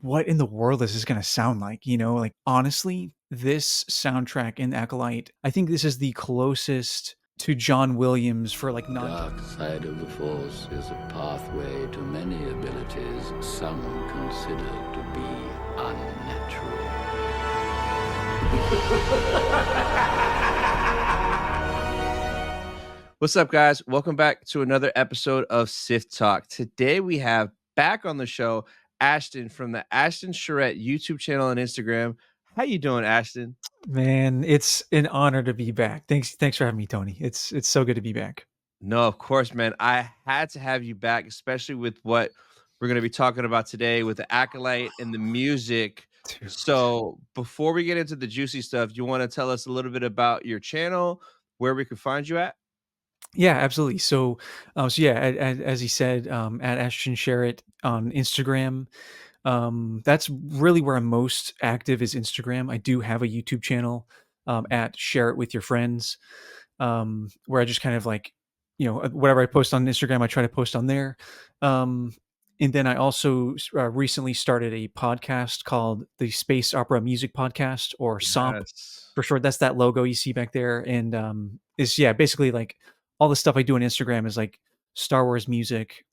what in the world is this gonna sound like? Like, honestly, this soundtrack in Acolyte, I think this is the closest to John Williams for, like, The non-John. dark side of the Force is a pathway to many abilities some consider to be unnatural. What's up, guys? Welcome back to another episode of Sith Talk. Today we have back on the show Ashton from the Ashton Charette YouTube channel and Instagram. How you doing, Ashton? Man, it's an honor to be back. Thanks for having me, Tony. It's so good to be back. No, of course, man. I had to have you back, especially with what we're going to be talking about today with the Acolyte and the music. Dude. So, before we get into the juicy stuff, you want to tell us a little bit about your channel, where we can find you at? Yeah, absolutely. So yeah, as he said, at Ashton Sherritt on Instagram. That's really where I'm most active is Instagram. I do have a YouTube channel, at Share It With Your Friends, where I just kind of like, whatever I post on Instagram, I try to post on there. Um, and then I also recently started a podcast called the Space Opera Music Podcast, or SOMP Yes. for short. That's that logo you see back there. And is yeah, basically like all the stuff I do on Instagram is like Star Wars music,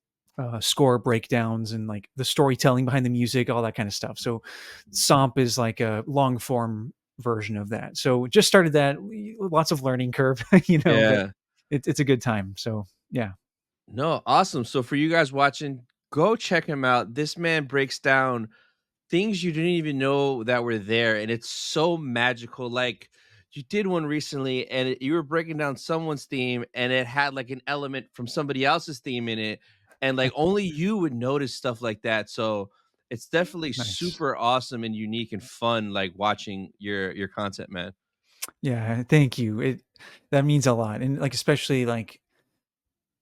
score breakdowns, and like the storytelling behind the music, all that kind of stuff. So SOMP is like a long form version of that. So just started that, lots of learning curve, but Yeah. it's a good time. So yeah. No, awesome. So for you guys watching, go check him out. This man breaks down things you didn't even know that were there, and it's so magical. Like you did one recently, and you were breaking down someone's theme, and it had like an element from somebody else's theme in it, and like only you would notice stuff like that. So it's definitely Nice. super awesome and unique and fun, like watching your content, man. Yeah, thank you. That means a lot. And like especially like,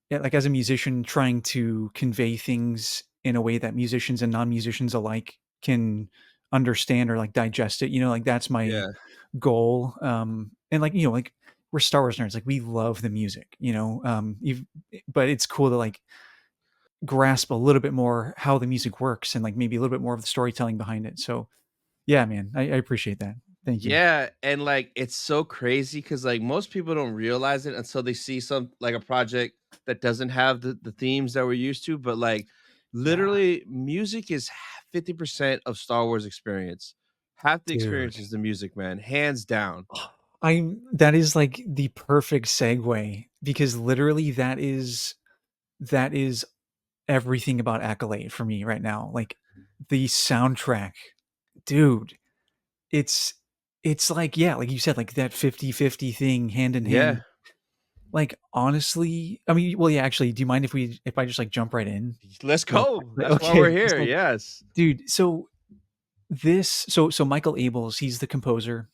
yeah, like as a musician trying to convey things in a way that musicians and non-musicians alike can understand or like digest it, like that's my Yeah. goal. And like, like we're Star Wars nerds, like we love the music, but it's cool to like grasp a little bit more how the music works and like maybe a little bit more of the storytelling behind it. So yeah, man, I appreciate that. Thank you. Yeah, and, like, it's so crazy because like, most people don't realize it until they see some like, a project that doesn't have the themes that we're used to, but, like, Yeah, literally, music is 50% of Star Wars experience. Half the experience dude. is the music, man, hands down. I'm that is like the perfect segue because literally that is everything about Acolyte for me right now. Like the soundtrack, dude, it's it's like, yeah, like you said, like that 50-50 thing hand in Yeah, hand. Like honestly, I mean, well, yeah, actually, do you mind if I just like jump right in? let's Real go. quick? That's why we're Okay. here, So yes. dude, so Michael Abels, he's the composer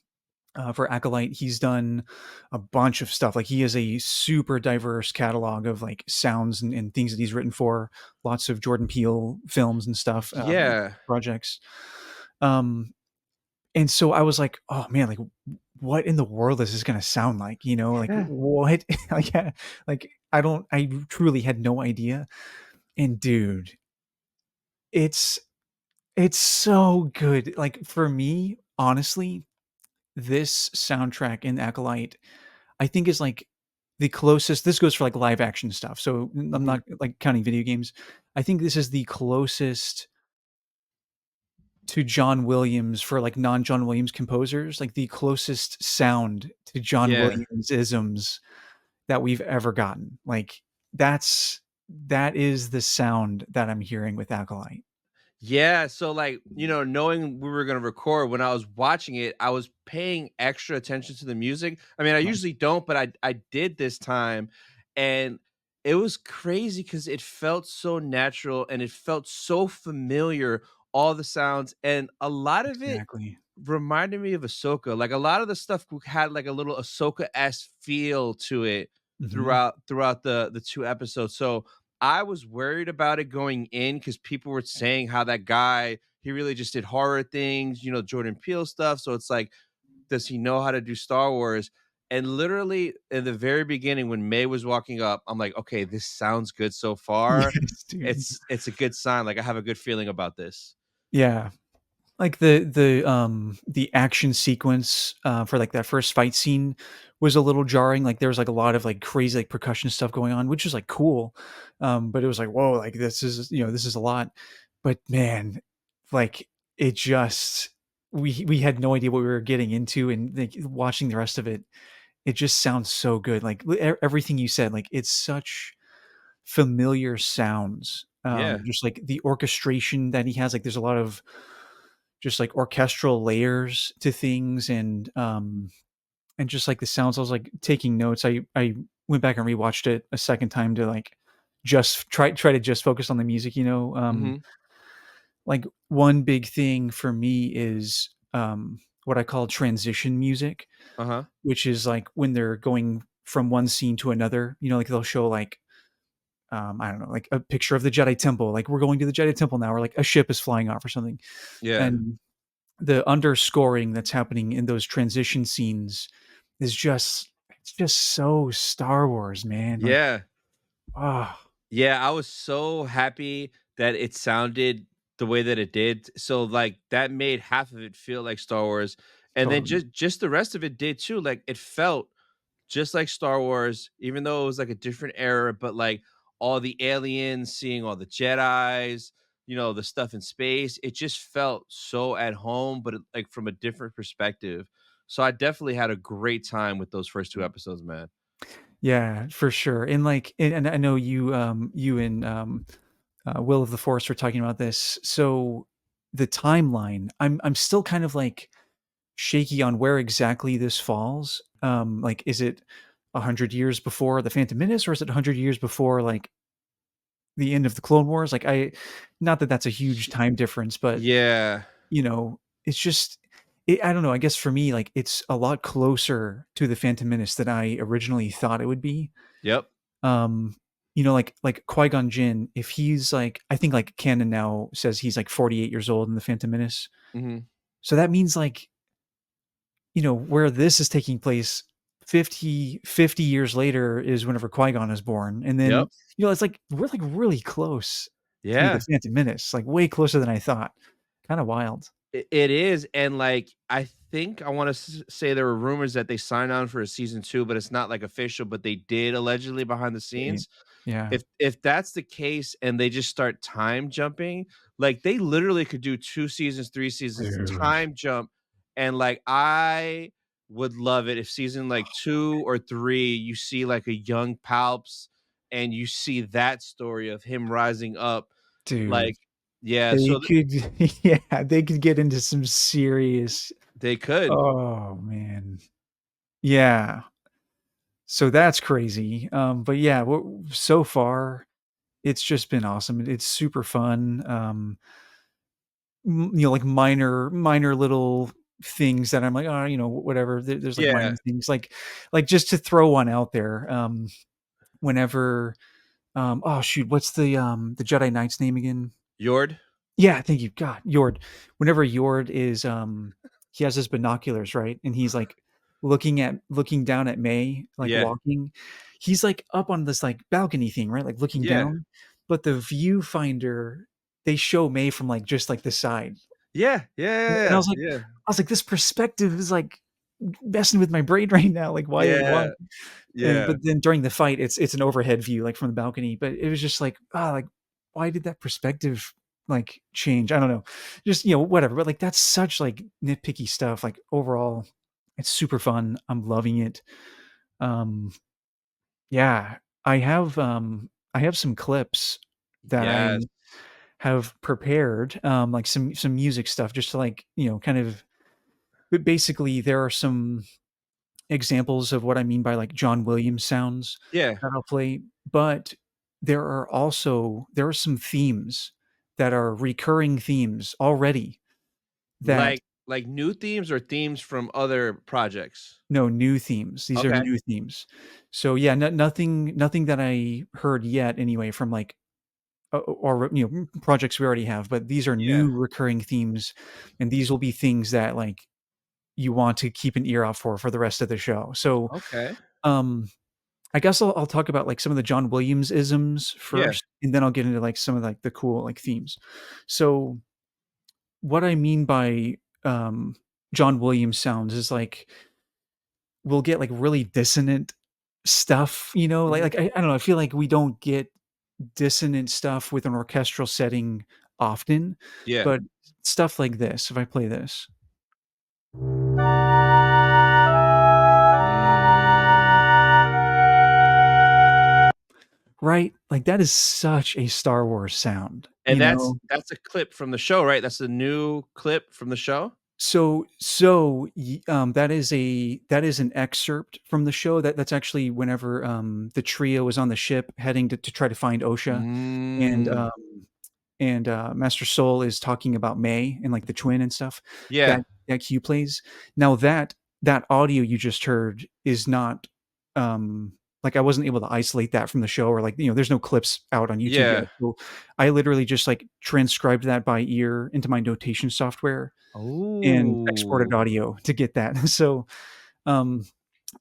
for Acolyte. He's done a bunch of stuff. Like he has a super diverse catalog of like sounds and things that he's written for lots of Jordan Peele films and stuff, Yeah. projects. Um, and so I was like, oh man, like what in the world is this going to sound like? Like Yeah. what? like, I truly had no idea. And dude, it's, it's so good. Like for me, honestly, this soundtrack in Acolyte I think is like the closest. This goes for like live action stuff. So I'm Mhm. not like counting video games. I think this is the closest to John Williams for like non-John Williams composers, like the closest sound to John Yeah. Williams isms that we've ever gotten. Like that is the sound that I'm hearing with Acolyte. Yeah, so, like, knowing we were gonna record, when I was watching it, I was paying extra attention to the music. I mean, I Nice. usually don't, but I did this time, and it was crazy because it felt so natural, and it felt so familiar, all the sounds, and a lot of it Exactly. reminded me of Ahsoka. Like, a lot of the stuff had, like, a little Ahsoka-esque feel to it Mhm. throughout the 2 episodes, so I was worried about it going in because people were saying how that guy, he really just did horror things, Jordan Peele stuff. So it's like, does he know how to do Star Wars? And literally in the very beginning, when May was walking up, I'm like, okay, this sounds good so far. Yes, dude. It's a good sign. Like I have a good feeling about this. Yeah. Like the action sequence, for, like, that first fight scene was a little jarring, like, there was, like, a lot of, like, crazy, like, percussion stuff going on, which is, like, cool, but it was like, "Whoa," like, this is a lot, but man, like, it just we had no idea what we were getting into, and, like, watching the rest of it, it just sounds so good, like, everything you said, like, it's such familiar sounds, Yeah. just, like, the orchestration that he has, like, there's a lot of just, like, orchestral layers to things and just, like, the sounds. I was, like, taking notes. I went back and rewatched it a second time to, like, just try to just focus on the music, Mhm. like, one big thing for me is, what I call transition music, Uh-huh. which is, like, when they're going from one scene to another, like, they'll show, like, I don't know, like, a picture of the Jedi Temple, like, "We're going to the Jedi Temple now," or, like, a ship is flying off or something, Yeah. and the underscoring that's happening in those transition scenes is just it's just so Star Wars, man, like, Yeah. ah, Yeah, I was so happy that it sounded the way that it did. So, like, that made half of it feel like Star Wars, and then totally. just the rest of it did too. Like, it felt just like Star Wars, even though it was like a different era, but like all the aliens, seeing all the Jedis, the stuff in space, it just felt so at home, but like from a different perspective. So I definitely had a great time with those first two episodes, man. Yeah, for sure, and, like and I know you and, Will of the Force were talking about this, so the timeline, I'm still kind of, like, shaky on where exactly this falls, like, is it 100 years before The Phantom Menace, or is it 100 years before, like, the end of the Clone Wars? Like, not that that's a huge time difference, but, Yeah. it's just I don't know, I guess for me, like, it's a lot closer to The Phantom Menace than I originally thought it would be. Yep. Um, like Qui-Gon Jinn, if he's, like I think, like, canon now says he's, like, 48 years old in The Phantom Menace. Hmm. So that means, like, where this is taking place 50 years later is whenever Qui-Gon is born, and then, Yep. it's like we're, like, really close to The Yeah. Phantom Menace, like, way closer than I thought. Kinda wild. It is, and, like, I think I wanna say there were rumors that they signed on for a season 2, but it's not, like, official, but they did allegedly behind the Sweet. scenes. Yeah. If that's the case and they just start time jumping, like, they literally could do 2 seasons, 3 seasons, Dude. time jump, and, like, I would love it if season, like, 2 or 3, you see, like, a young Palps, and you see that story of him rising up, Dude. like yeah, They so could yeah, they could get into some serious they could. oh, man. Yeah. So that's crazy, but yeah, so far, it's just been awesome. It's super fun, like, minor little things that I'm like, "Oh, whatever." There's, like, minor Yeah. things, like, just to throw one out there, whenever, oh, shoot, what's the Jedi Knight's name again? Yord? Yeah, thank you, God, Yord. Whenever Yord is, he has his binoculars, right? And he's, like, looking down at May, like, Yeah. walking. He's, like, up on this, like, balcony thing, right? Like, looking Yeah. down, but the viewfinder, they show May from, like, just, like, the side. Yeah. Yeah, And yeah, yeah, yeah. I was like, "This perspective is, like, messing with my brain right now, like, why?" Yeah, And yeah. but then during the fight, it's an overhead view, like, from the balcony, but it was just like, like, why did that perspective, like, change? I don't know. Just, whatever, but, like, that's such, like, nitpicky stuff, like, overall, it's super fun, I'm loving it. Um, yeah, I have some clips that I Yes. have prepared, like, some music stuff just to, like, kind of but basically, there are some examples of what I mean by, like, John Williams sounds Yeah. that I'll play, but there are some themes that are recurring themes already that Like new themes or themes from other projects? no, new themes. These are Okay. new themes. So, yeah, nothing that I heard yet anyway from, like, or, projects we already have, but these are Yeah. new recurring themes, and these will be things that, like, you want to keep an ear out for the rest of the show. So, Okay. um I guess I'll talk about, like, some of the John Williams isms Yeah. first, and then I'll get into, like, some of, like, the cool, like, themes. So, what I mean by, um, John Williams sounds is, like, we'll get, like, really dissonant stuff, you know? Mhm. I don't know, I feel like we don't get dissonant stuff with an orchestral setting often, Yeah. but stuff like this, if I play this, Mm. right? Like, that is such a Star Wars sound, And you know? that's a clip from the show, right? That's a new clip from the show? That is an excerpt from the show that's actually whenever, the trio is on the ship heading to try to find Osha, and, Mm. Master Soul is talking about May and, like, the twin and stuff, Yeah. that cue plays. Now that audio you just heard is not, like, I wasn't able to isolate that from the show or, like, there's no clips out on YouTube yet, Yeah. so I literally just, like, transcribed that by ear into my notation software and exported Oh. audio to get that. So, um,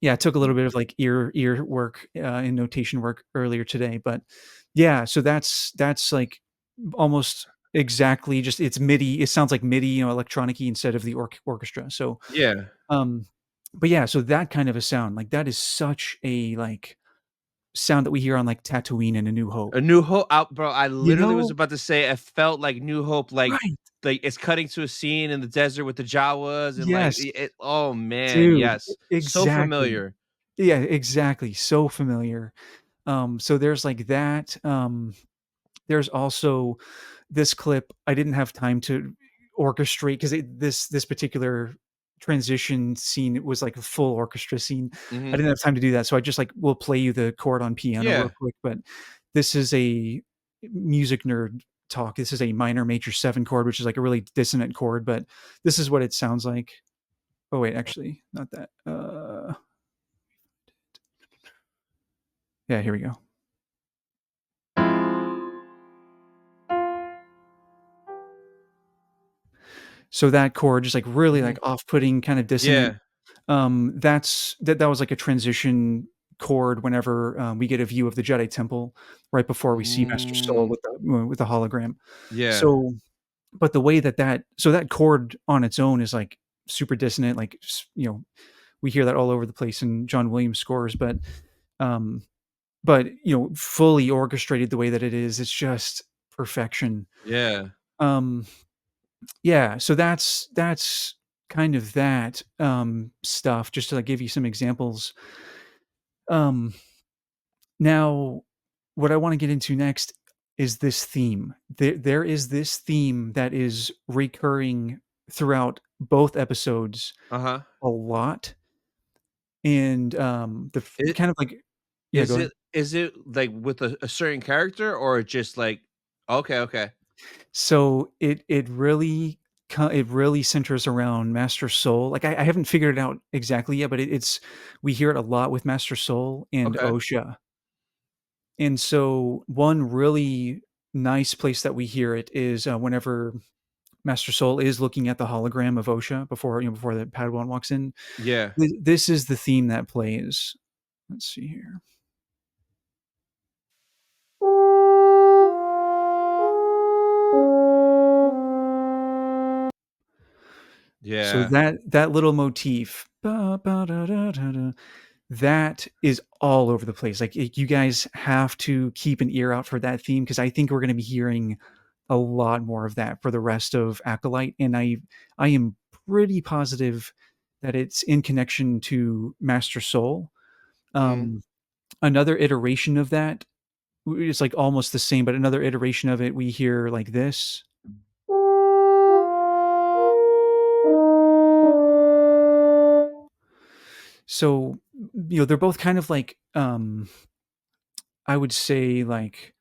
yeah, it took a little bit of, like, ear work, and notation work earlier today, but yeah, so that's, like, almost exactly just it's MIDI. It sounds like MIDI, electronic-y instead of the orchestra. So, Yeah. um, but yeah, so that kind of a sound, like, that is such a, like, sound that we hear on, like, Tatooine and A New A Hope. New Hope out bro, I You literally was know? about to say I felt like New Hope, Right. like, it's cutting to a scene in the desert with the Jawas and, like, Yes, it oh, man, dude, yes. So exactly. familiar. Yeah, exactly, so familiar. So there's, like, that, there's also this clip I didn't have time to orchestrate 'cause this particular transition scene was like a full orchestra scene. I Mhm. didn't have time to do that, so I just, like, will play you the chord on piano real Yeah. quick, but this is a music nerd talk. This is a minor major 7 chord, which is, like, a really dissonant chord, but this is what it sounds like. Oh, wait, actually, not that. Yeah, here we go. So that chord just, like, really, Mhm. like, off-putting, kind of dissonant. Yeah. That was, like, a transition chord whenever, we get a view of the Jedi Temple right before we see Master Soul Mm. with the hologram. Yeah. So, but the way that chord on its own is, like, super dissonant, like, we hear that all over the place in John Williams scores, um, fully orchestrated the way that it is, it's just perfection. Yeah. Um Yeah, so that's kind of that, stuff, just to, like, give you some examples. Um, Now, what I wanna get into next is this theme. There is this theme that is recurring throughout both episodes Uh-huh. a lot, and, kind of like. Yeah, go ahead. Is it, like, with a certain character or just, like okay, okay. So it really centers around Master Soul. Like, I haven't figured it out exactly yet, but it's we hear it a lot with Master Soul and Okay. Osha. And so one really nice place that we hear it is, whenever Master Soul is looking at the hologram of Osha before the Padawan walks in. Yeah. This is the theme that plays. Let's see here. So Yeah. that little motif, ba, ba, da, da, da, da, that is all over the place. Like, you guys have to keep an ear out for that theme because I think we're gonna be hearing a lot more of that for the rest of Acolyte, and I am pretty positive that it's in connection to Master Soul. Mhm. Um, Another iteration of that is, like, almost the same, but another iteration of it we hear like this. So, they're both kind of like, I would say, like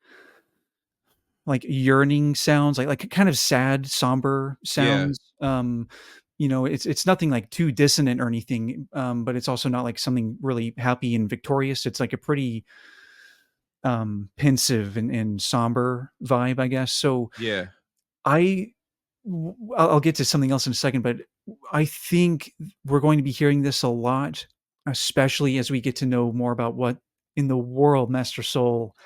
yearning sounds, like kind of sad, somber Yeah. sounds. It's nothing like too dissonant or anything, but it's also not like something really happy and victorious. It's like a pretty pensive and somber vibe, I guess. So Yeah. I I'll get to something else in a second, but I think we're going to be hearing this a lot, especially as we get to know more about what in the world Master Soul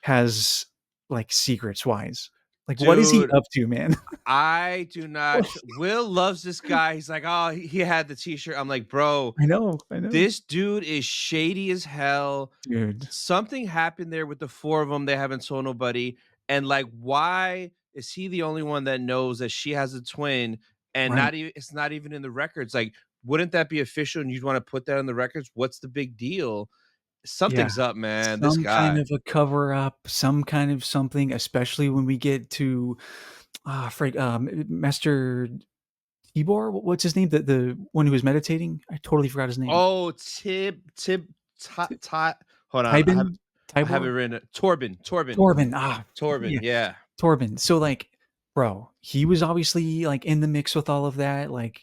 has, like, secrets wise. Like, what is he Dude, up to, man? I do not Will loves this guy. He's like, "Oh, he had the t-shirt." I'm like, "Bro, I know. this dude is shady as hell. Dude, Something happened there with the 4 of them. They haven't told nobody, and, like, why is he the only one that knows that she has a twin and right. it's not even in the records? Like, wouldn't that be official and you'd wanna put that in the records? What's the big deal? Yeah. Something's up, man. This Some kind guy. of a cover up, some kind of something, especially when we get to, Master Tibor? What's his name? The one who was meditating? I totally forgot his name. Oh, Tib T hold on. Tybin? I have it Tybor? written Torben, Torben, yeah, yeah. Torben. So, like, bro, he was obviously, like, in the mix with all of that, like,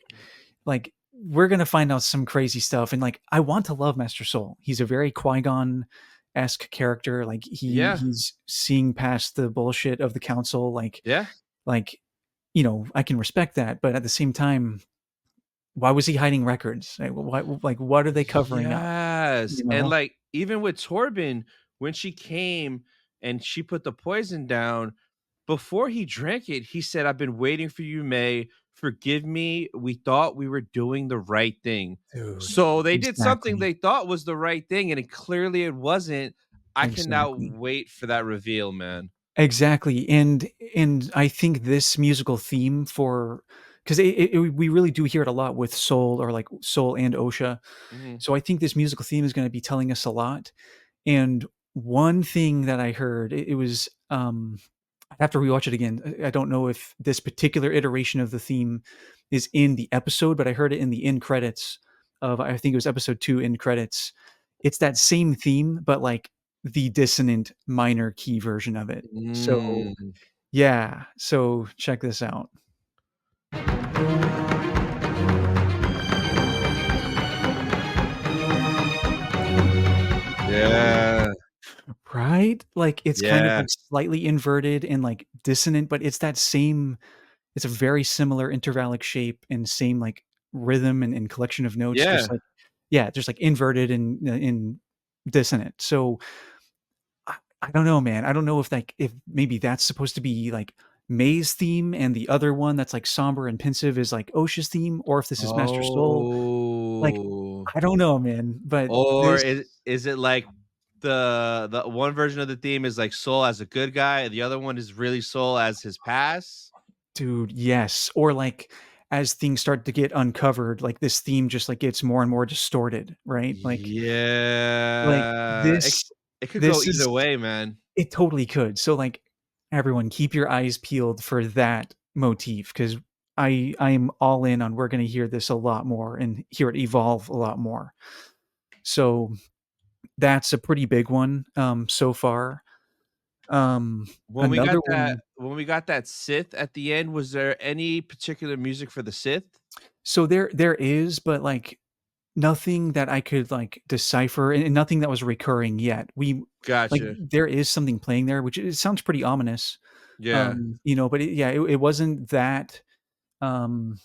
we're gonna find out some crazy stuff, and, like, I want to love Master Soul. He's a very Qui-Gon-esque character, like, Yeah, he's seeing past the bullshit of the council, yeah. like, I can respect that, but at the same time, why was he hiding records? Like, what are they covering up, Yes, you and, know? like, even with Torben, when she came and she put the poison down, before he drank it, he said, "I've been waiting for you, May. Forgive me. We thought we were doing the right thing." Dude, So they did something exactly, they thought was the right thing, and clearly it wasn't. I cannot exactly. wait for that reveal, man. Exactly, and I think this musical theme for 'cause we really do hear it a lot with Soul or, like, Soul and Osha. Mhm. So I think this musical theme is gonna be telling us a lot, and one thing that I heard, it was, I'd have to rewatch it again. I don't know if this particular iteration of the theme is in the episode, but I heard it in the end credits of I think it was episode 2 end credits. It's that same theme, but, like, the dissonant minor key version of it. So, Mm. yeah, so check this out. Yeah, Right? Like, it's kind of, yeah, like, slightly inverted and, like, dissonant, but it's a very similar intervallic shape and same, like, rhythm and collection of notes, yeah. just like yeah, just, like, inverted and dissonant. So, I don't know, man. I don't know if maybe that's supposed to be, like, May's theme and the other one that's, like, somber and pensive is, like, Osha's theme, or if this is Master Soul. Like, Oh. I don't know, man, but Or this is it like the one version of the theme is like Soul as a good guy, and the other one is really Soul as his past? dude, yes. Or, like, as things start to get uncovered, like, this theme just, like, gets more and more distorted, right? Like, Yeah. It could go this either is way, man. it totally could. So, like, everyone keep your eyes peeled for that motif because I am all in on we're gonna hear this a lot more and hear it evolve a lot more. So, that's a pretty big one, so far. Um, Another one When we got that Sith at the end, was there any particular music for the Sith? so there is, but, like, nothing that I could, like, decipher and nothing that was recurring yet. Gotcha. There is something playing there, which it sounds pretty ominous, Yeah. but it wasn't that, um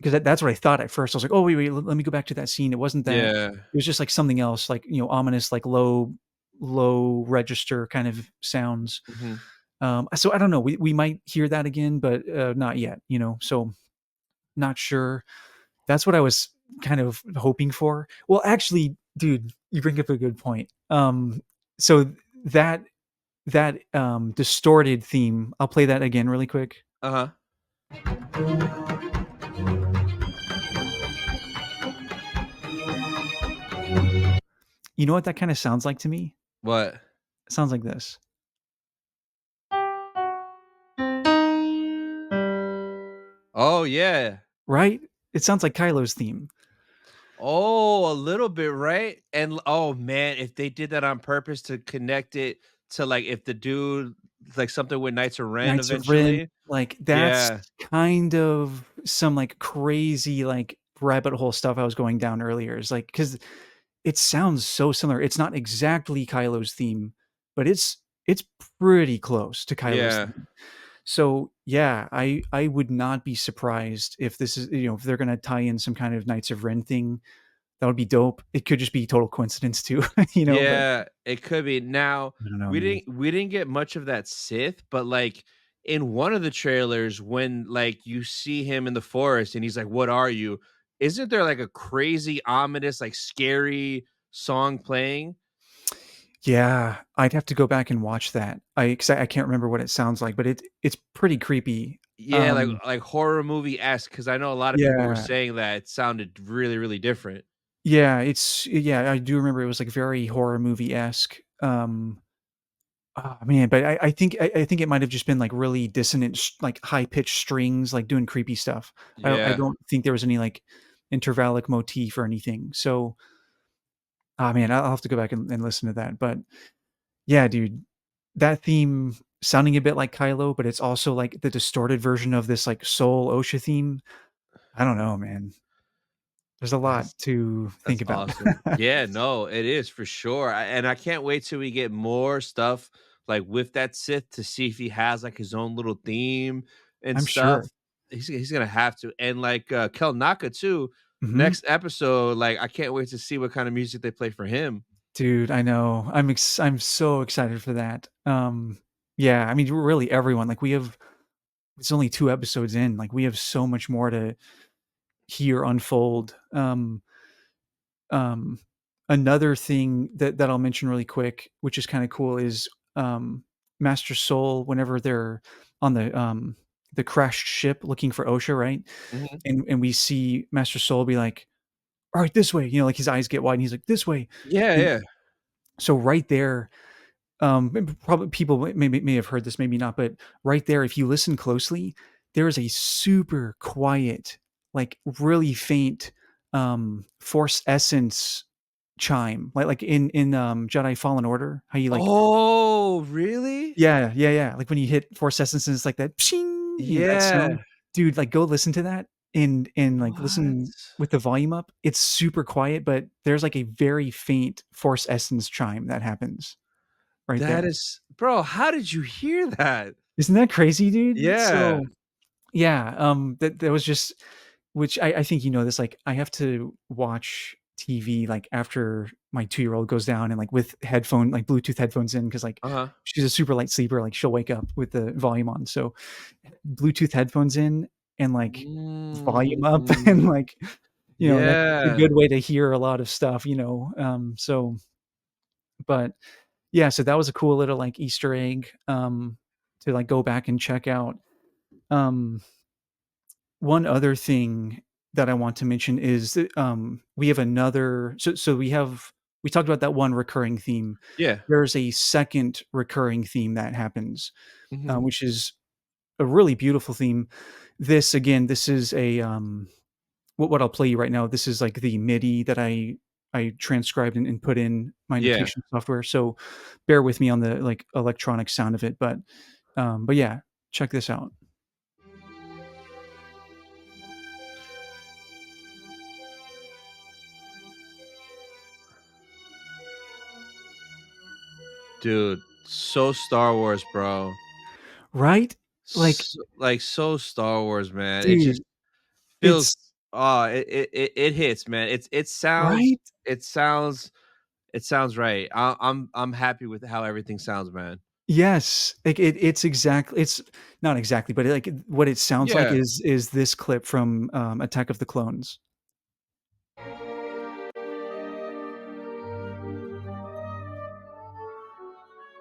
'cause that's what I thought at first. I was like, "Oh, wait, let me go back to that scene." It wasn't that. Yeah. It was just, like, something else, like, ominous, like, low register kind of sounds. Mhm. So I don't know. We might hear that again, but, not yet, so not sure. That's what I was kind of hoping for. Well, actually, dude, you bring up a good point. So that distorted theme, I'll play that again really quick. Uh-huh. You know what that kinda sounds like to me? What? It sounds like this, Oh, yeah. right? It sounds like Kylo's theme. Oh, a little bit, right? And oh man, if they did that on purpose to connect it to like if the dude like something with Knights of Ren Knights of Ren, eventually. like, that's Yeah. kind of some, like, crazy, like, rabbit hole stuff I was going down earlier. It's like because it sounds so similar. It's not exactly Kylo's theme, but it's pretty close to Kylo's Yeah. theme. So, yeah, I would not be surprised if this is if they're gonna tie in some kind of Knights of Ren thing. That would be dope. It could just be total coincidence too, but Yeah, it could be. Now, I don't know, man. we didn't get much of that Sith, but like in one of the trailers when, like, you see him in the forest and he's like, "What are you?" Isn't there, like, a crazy, ominous, like, scary song playing? Yeah, I'd have to go back and watch that. I can't remember what it sounds like, but it's pretty creepy. Yeah, Um, like horror movie-esque, because I know a lot of people were yeah, saying that it sounded really, really different. yeah, I do remember it was, like, very horror movie-esque. Oh, man, but I think it might have just been, like, really dissonant, like, high-pitched strings, like, doing creepy stuff. I Yeah. don't think there was any, like, intervallic motif or anything, so, man, I'll have to go back and listen to that, but yeah, dude, that theme sounding a bit like Kylo, but it's also, like, the distorted version of this, like, soul OSHA theme. I don't know, man. There's a lot That's to think that's about. awesome. Yeah, no, it is for sure, and I can't wait till we get more stuff, like, with that Sith to see if he has, like, his own little theme and I'm stuff. sure. He's gonna have to, and, like, Kel Naka too, Mhm. next episode, like, I can't wait to see what kinda music they play for him. Dude, I know. I'm so excited for that. Yeah, I mean, really everyone, like, we have it's only 2 episodes in, like, we have so much more to hear unfold. Um, Another thing that I'll mention really quick, which is kinda cool, is, Master Soul, whenever they're on the crashed ship looking for Osha, right? Mhm. And we see Master Soul be like, "Alright, this way," like, his eyes get wide, and he's like, "This way." Yeah, And yeah. so right there, probably people may have heard this, maybe not, but right there, if you listen closely, there is a super quiet, like, really faint, Force Essence chime, like in Jedi Fallen Order, how you, like Oh, really? yeah, like, when you hit Force Essence and it's like that "pshing," that Yeah. sound. Dude, like, go listen to that and, like, What? listen with the volume up. It's super quiet, but there's, like, a very faint Force Essence chime that happens right That there. is bro, how did you hear that? Isn't that crazy, dude? Yeah. So, yeah, that was just which I think you know this, like, I have to watch TV, like, after my two-year-old goes down and, like, with like, Bluetooth headphones in, because like, Uh-huh. she's a super light sleeper, like, she'll wake up with the volume on, so Bluetooth headphones in and, like, volume up and, Mm. like, that's a Yeah. good way to hear a lot of stuff, so but, yeah, so that was a cool little, like, Easter egg, to, like, go back and check out. Um, One other thing that I want to mention is that, we have another we talked about that one recurring theme. Yeah. There's a second recurring theme that happens, Mhm. which is a really beautiful theme. This is what I'll play you right now, this is, like, the MIDI that I transcribed and put in my Yeah. notation software, so bear with me on the, like, electronic sound of it, but yeah, check this out. Dude, so Star Wars, bro. Right? Like, Like, so Star Wars, man. It just dude, feels it's it hits, man. right? It sounds it sounds right. I'm happy with how everything sounds, man. Yes, like, it's not exactly, but, like, what it sounds like Yeah. is this clip from, Attack of the Clones.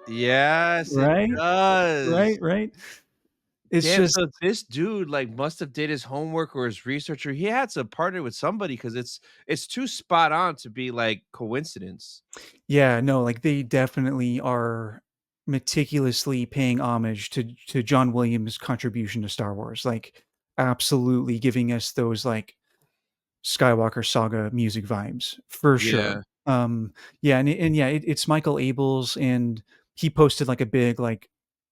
Yes, it Right? does. Right? It's Damn, just so this dude, like, must have did his homework or his research, or he had to partner with somebody because it's too spot on to be, like, coincidence. yeah, no, like, they definitely are meticulously paying homage to John Williams' contribution to Star Wars, like, absolutely giving us those, like, Skywalker Saga music vibes, for sure. Yeah. Yeah, and yeah, it's Michael Abels, and he posted, like, a big, like,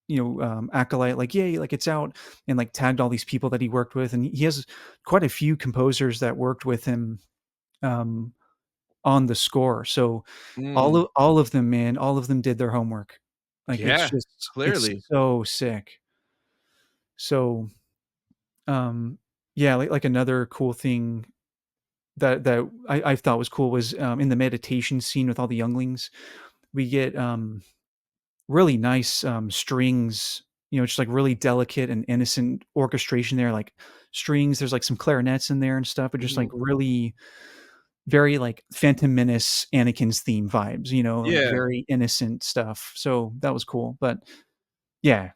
Acolyte, like, "Yay, like, it's out," and, like, tagged all these people that he worked with, and he has quite a few composers that worked with him, um, on the score, so Mm. all of them, man, all of them did their homework. Like, Yeah, it's clearly. so sick. So, um, yeah, like, another cool thing that I thought was cool was, in the meditation scene with all the younglings, we get, really nice, strings, just like really delicate and innocent orchestration there, like strings. There's like some clarinets in there and stuff, but just like Mhm. really very like Phantom Menace, Anakin's theme vibes. Like Yeah. very innocent stuff. So that was cool. But yeah,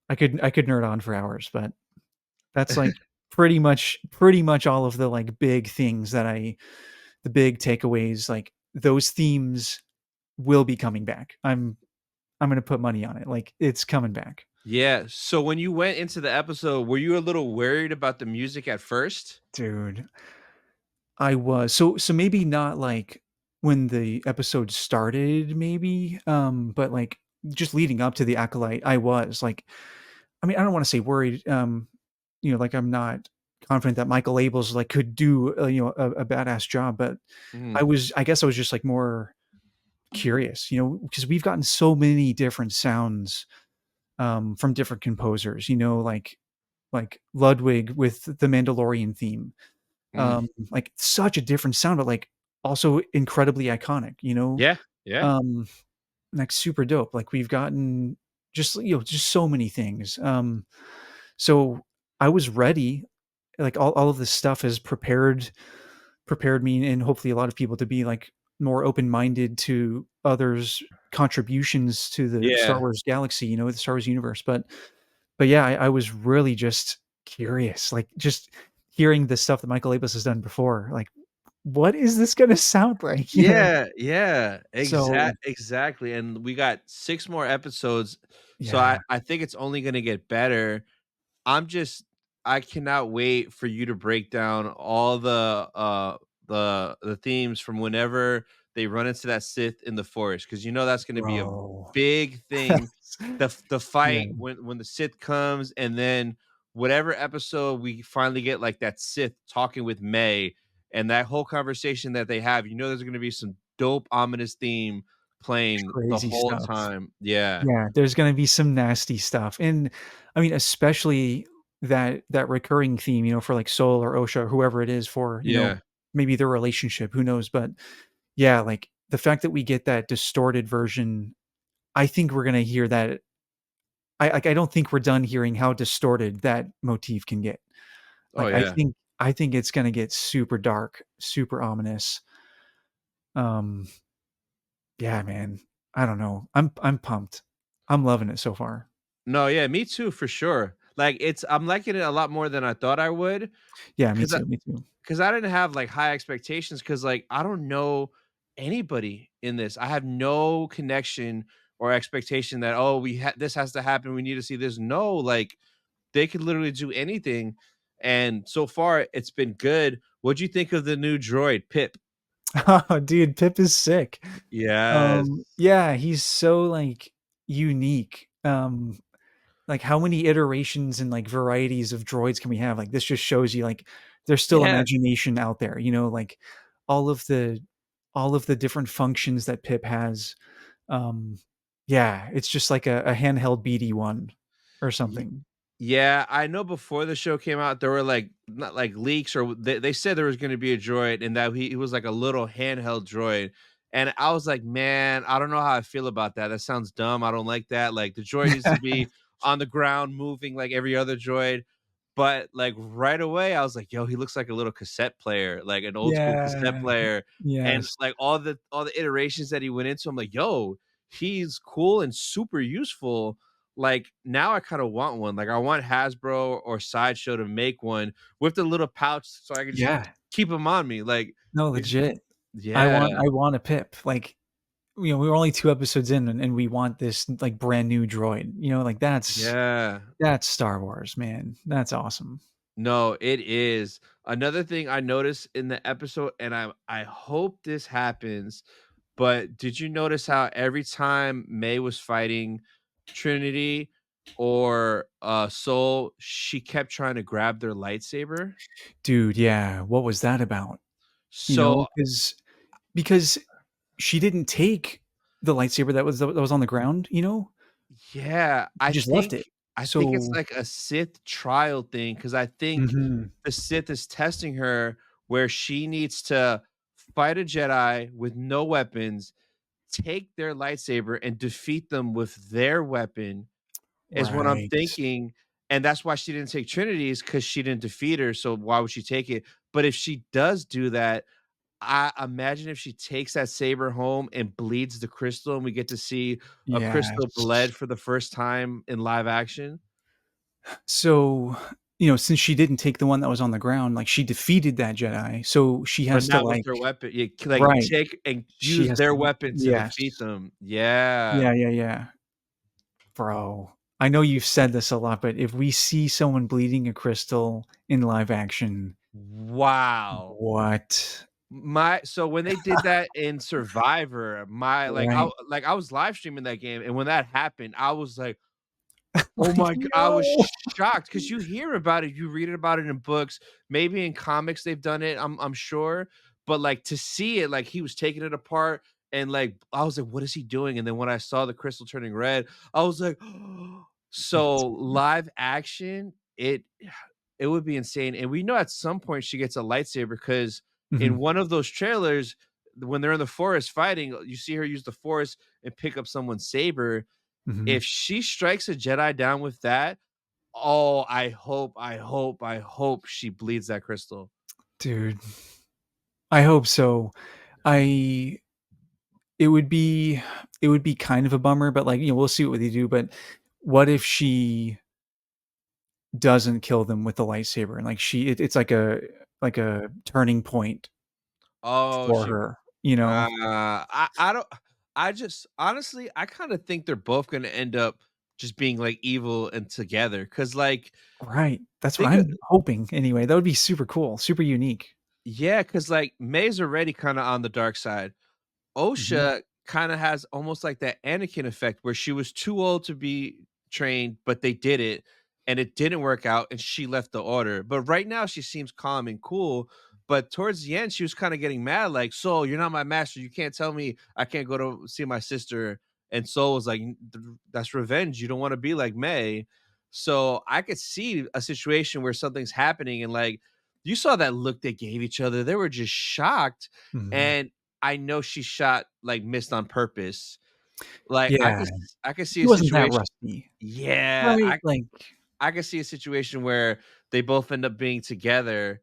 I could nerd on for hours, but that's like pretty much all of the like big things the big takeaways. Like those themes will be coming back. I'm gonna put money on it. Like it's coming back. Yeah, so when you went into the episode, were you a little worried about the music at first? Dude, I was. So maybe not like when the episode started, maybe, but like just leading up to the Acolyte, I was like, I mean, I don't wanna say worried, like I'm not confident that Michael Abels like could do, a badass job, but Mhm. I guess I was just like more curious, because we've gotten so many different sounds, from different composers, like Ludwig with the Mandalorian theme. Mm. Like such a different sound, but like also incredibly iconic, Yeah, yeah. Um, like super dope. Like we've gotten just so many things. So I was ready. Like all of this stuff has prepared me and hopefully a lot of people to be like more open-minded to others' contributions to the Star Yeah. Wars galaxy, the Star Wars universe. But yeah, I was really just curious, like just hearing the stuff that Michael Abas has done before. Like, what is this gonna sound like? Yeah, yeah, So exactly, and we got 6 more episodes, so I yeah, I think it's only gonna get better. I'm just I cannot wait for you to break down all the themes from whenever they run into that Sith in the forest, because you know that's gonna be a bro. big thing. The Yeah, fight when the Sith comes, and then whatever episode we finally get, like, that Sith talking with May, and that whole conversation that they have, you know there's gonna be some dope, ominous theme playing the crazy whole stuff. time. Yeah. Yeah, there's gonna be some nasty stuff, and I mean, especially that recurring theme, for like Soul or Osha or whoever it is for, Yeah. maybe their relationship, who knows? But yeah, like the fact that we get that distorted version, I think we're gonna hear that. I don't think we're done hearing how distorted that motif can get. Oh, Like yeah. I think it's gonna get super dark, super ominous. Um, yeah, man. I don't know. I'm pumped. I'm loving it so far. No, yeah, me too, for sure. Like, I'm liking it a lot more than I thought I would, Yeah, me 'cause I too, me too. 'cause I didn't have, like, high expectations, 'cause, like, I don't know anybody in this. I have no connection or expectation that, "Oh, this has to happen, we need to see this." No, like, they could literally do anything, and so far, it's been good. What'd you think of the new droid, Pip? Oh, dude, Pip is sick. Yes. Yeah, he's so, like, unique. Like, how many iterations and, like, varieties of droids can we have? Like, this just shows you, like, there's still Yeah. imagination out there, like, all of the all of the different functions that Pip has. Um, yeah, it's just like a handheld BD-1 or something. Yeah, I know before the show came out, there were, like, not like leaks, or they said there was gonna be a droid and that he was like a little handheld droid, and I was like, "Man, I don't know how I feel about that. That sounds dumb. I don't like that. Like, the droid needs to be on the ground moving like every other droid." But, like, right away, I was like, "Yo, he looks like a little cassette player, like an old school cassette Yeah. player." And, Yes. like, all the iterations that he went into, I'm like, "Yo, he's cool and super useful." Like, now I kinda want one. Like, I want Hasbro or Sideshow to make one with the little pouch so I can just Yeah. keep them on me. Like, No, it's legit. yeah, I want a Pip. Like, we're only 2 episodes in and we want this, like, brand new droid, like, yeah. that's Star Wars, man. That's awesome. No, it is. Another thing I noticed in the episode, and I hope this happens, but did you notice how every time May was fighting Trinity or, Soul, she kept trying to grab their lightsaber? Dude, yeah, what was that about? So, 'Cause she didn't take the lightsaber that was on the ground, yeah, she just left it. I think it's So like a Sith trial thing, because I think mhm. the Sith is testing her where she needs to fight a Jedi with no weapons, take their lightsaber and defeat them with their weapon, is what I'm Right. thinking, and that's why she didn't take Trinity's because she didn't defeat her, so why would she take it? But if she does do that, I imagine if she takes that saber home and bleeds the crystal and we get to see a crystal Yes. bled for the first time in live action, So, since she didn't take the one that was on the ground, like, she defeated that Jedi, so she but has to, not with like. their weapon. You c like, Right. take and She use has their to. weapon to Yes. defeat them. Yeah. Yeah, yeah, yeah. Bro, I know you've said this a lot, but if we see someone bleeding a crystal in live action, Wow. what? My so when they did that in Survivor, my Right. like, I was live streaming that game, and when that happened, I was like, oh Like, my g I was no. shocked because you hear about it, you read about it in books, maybe in comics they've done it, I'm sure, but, like, to see it, like, he was taking it apart and, like, I was like, "What is he doing?" And then when I saw the crystal turning red, I was like, so live action, it would be insane, and we know at some point she gets a lightsaber because in Mhm, one of those trailers, when they're in the forest fighting, you see her use the force and pick up someone's saber. mhm. If she strikes a Jedi down with that, oh, I hope she bleeds that crystal. Dude, I hope so. I it would be it would be kind of a bummer, but, like, we'll see what they do, but what if she doesn't kill them with the lightsaber and, like, it's like a turning point Oh, for she her, you know? I don't I just honestly, I kinda think they're both gonna end up just being, like, evil and together because like, Right. That's what think of I'm hoping anyway. That would be super cool, super unique. yeah, because like, May's already kinda on the dark side. Mhm, OSHA kinda has almost like that Anakin effect where she was too old to be trained, but they did it, and it didn't work out, and she left the order. But right now, she seems calm and cool, but towards the end, she was kinda getting mad, like, "Soul, you're not my master. You can't tell me I can't go to see my sister." And Soul was like, That's revenge. You don't wanna be like May." So, I could see a situation where something's happening and, like, you saw that look they gave each other. They were just shocked, mhm. and I know she shot like, missed on purpose. Like, Yeah, I could see he a wasn't that situation rusty, yeah, right? Like, I could see a situation where they both end up being together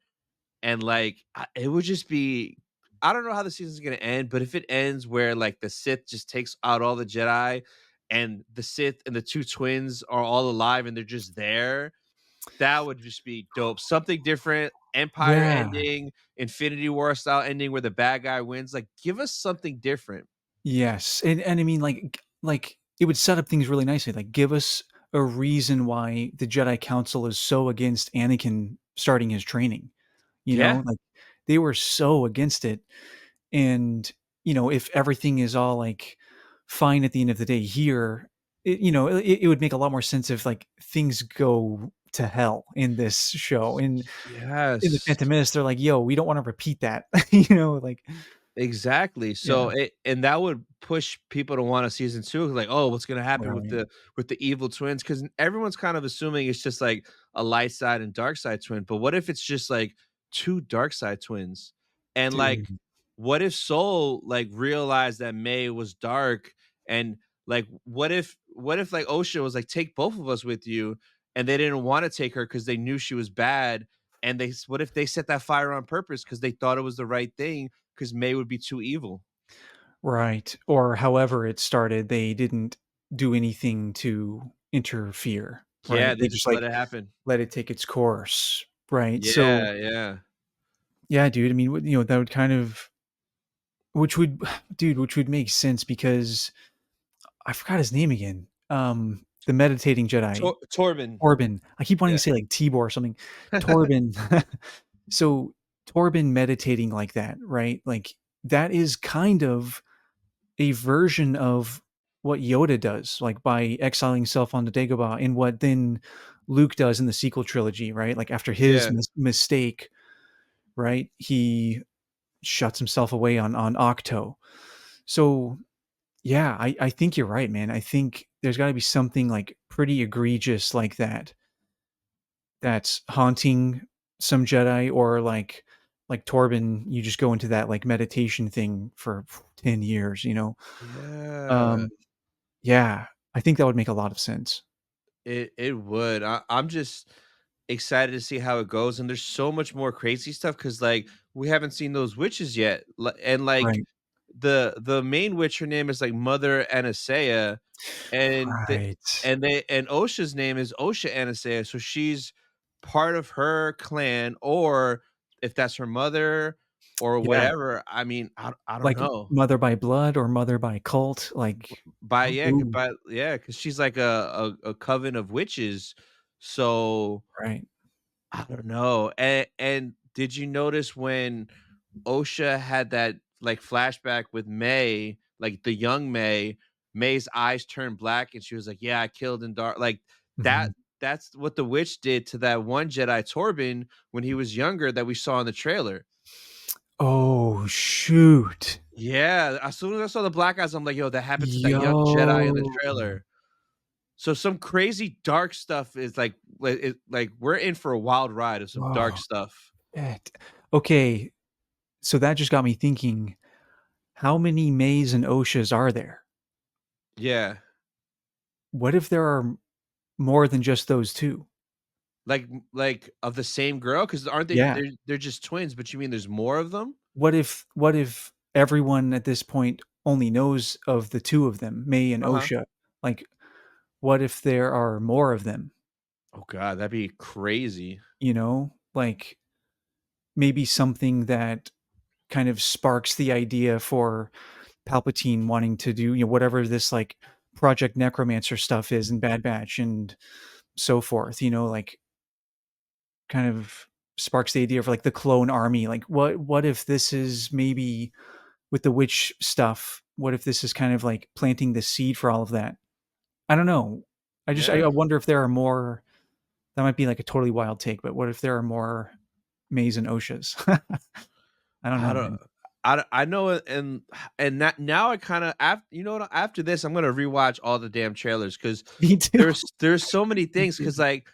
and, like, it would just be I don't know how the season's gonna end, but if it ends where, like, the Sith just takes out all the Jedi and the Sith and the 2 twins are all alive and they're just there, that would just be dope. Something different, Empire yeah, ending, Infinity War style ending where the bad guy wins, like, give us something different. yes, and I mean, like, it would set up things really nicely, like, give us a reason why the Jedi Council is so against Anakin starting his training, Yeah. like, they were so against it, and, if everything is all, like, fine at the end of the day here, it would make a lot more sense if, like, things go to hell in this show. In The Yes. Phantom Menace, they're like, "Yo, we don't wanna repeat that." Like. Exactly. Yeah, So it and that would push people to want a season 2, like, "Oh, what's gonna happen right. with the evil twins?" Because everyone's kind of assuming it's just, like, a light side and dark side twin, but what if it's just, like, 2 dark side twins? And, like, Dude, what if Soul, like, realized that May was dark and, like, what if, like, Osha was like, "Take both of us with you," and they didn't wanna take her because they knew she was bad, and what if they set that fire on purpose because they thought it was the right thing? 'Cause May would be too evil. right, or however it started, they didn't do anything to interfere, Yeah, right? they They just, just let like, it happen. let it take its course, right? So, Yeah, yeah. yeah, dude, I mean, that would kind of which would which would make sense because I forgot his name again, the meditating Jedi, Torben. Torben. I keep wanting Yeah. to say, like, Tibor or something. Torben. So, Torben meditating like that, right? Like, that is kind of a version of what Yoda does, like, by exiling himself onto Dagobah and what then Luke does in the sequel trilogy, right? Like, after his Yeah. mistake, right, he shuts himself away on Octo. So, yeah, I think you're right, man. I think there's gotta be something, like, pretty egregious like that, that's haunting some Jedi or, like Torben, you just go into that, like, meditation thing for 10 years, Yeah. Um, yeah, I think that would make a lot of sense. It would. I'm just excited to see how it goes, and there's so much more crazy stuff because like we haven't seen those witches yet, and like Right. the main witch, her name is like Mother Anastasia, and Right. and Osha's name is Osha Anastasia, so she's part of her clan, or if that's her mother or Yeah. whatever. I mean, I don't Like, know. mother by blood or mother by cult, like ooh, Because she's like a coven of witches, so right. I don't know. And did you notice when Osha had that, like, flashback with May, like, the young May, May's eyes turned black, and she was like, "Yeah, I killed in dark," like, Mhm. that that's what the witch did to that one Jedi, Torben, when he was younger that we saw in the trailer. Oh, shoot. Yeah, as soon as I saw the black eyes, I'm like, "Yo, that happened to that young Jedi in the Yo. trailer." So some crazy dark stuff is like we're in for a wild ride of some dark Oh, stuff. bet. Okay, so that just got me thinking, how many Mays and Oshas are there? Yeah. What if there are more than just those 2? Like of the same girl? Because 'Cause aren't they Yeah. they're just twins, but you mean there's more of them? What if everyone at this point only knows of the 2 of them, May and Uh-huh. Osha? Like, what if there are more of them, Oh god, that'd be crazy. you know? Like, maybe something that kind of sparks the idea for Palpatine wanting to do, whatever this, like, Project Necromancer stuff is in Bad Batch and so forth, like, kind of sparks the idea of, like, the clone army, like, what if this is maybe with the witch stuff, what if this is kind of, like, planting the seed for all of that? I don't know. I Yeah. wonder if there are more. That might be, like, a totally wild take, but what if there are more Mays and Oshas? I don't I know, don't man. I know it, and that now I kinda you know what? After this, I'm gonna rewatch all the damn trailers because Me too. there's so many Me things. too. Because like,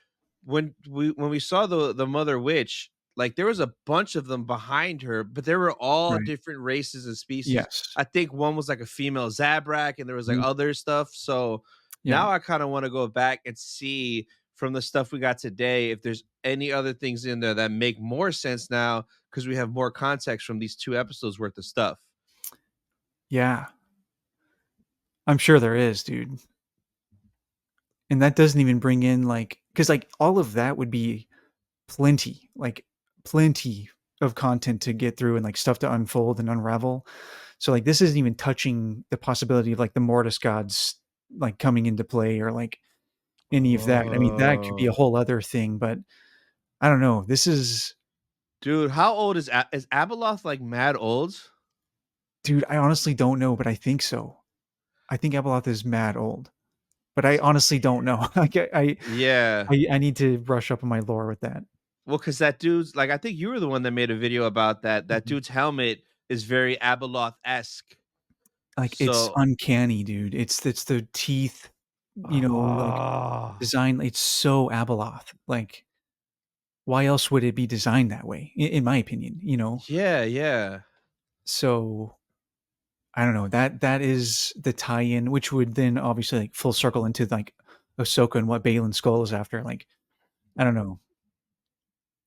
when we saw the Mother Witch, like, there was a bunch of them behind her, but they were all Right. different races and species. Yes. I think one was, like, a female Zabrak, and there was, like, Mhm. other stuff, so Yeah. now I kinda wanna go back and see from the stuff we got today if there's any other things in there that make more sense now because we have more context from these 2 episodes worth of stuff. Yeah. I'm sure there is, dude. And that doesn't even bring in, like, because like, all of that would be plenty, like, plenty of content to get through and, like, stuff to unfold and unravel. So, like, this isn't even touching the possibility of, like, the Mortis gods, like, coming into play or, like, any of that. I mean, that could be a Oh. whole other thing, but I don't know. This is Dude, how old is Abeloth, like, mad old? dude, I honestly don't know, but I think so. I think Abeloth is mad old, but I honestly don't know. Like, Yeah. I need to brush up on my lore with that. Well, because that dude's like, I think you were the one that made a video about that. That Mhm. dude's helmet is very Abeloth-esque. Like, it's So uncanny, dude. It's the teeth, like, ah. design it's so Abeloth. Like, why else would it be designed that way, in my opinion, you know? Yeah, yeah. So, I don't know, that is the tie-in, which would then obviously, like, full circle into, like, Ahsoka and what Baylan Skoll is after, like, I don't know.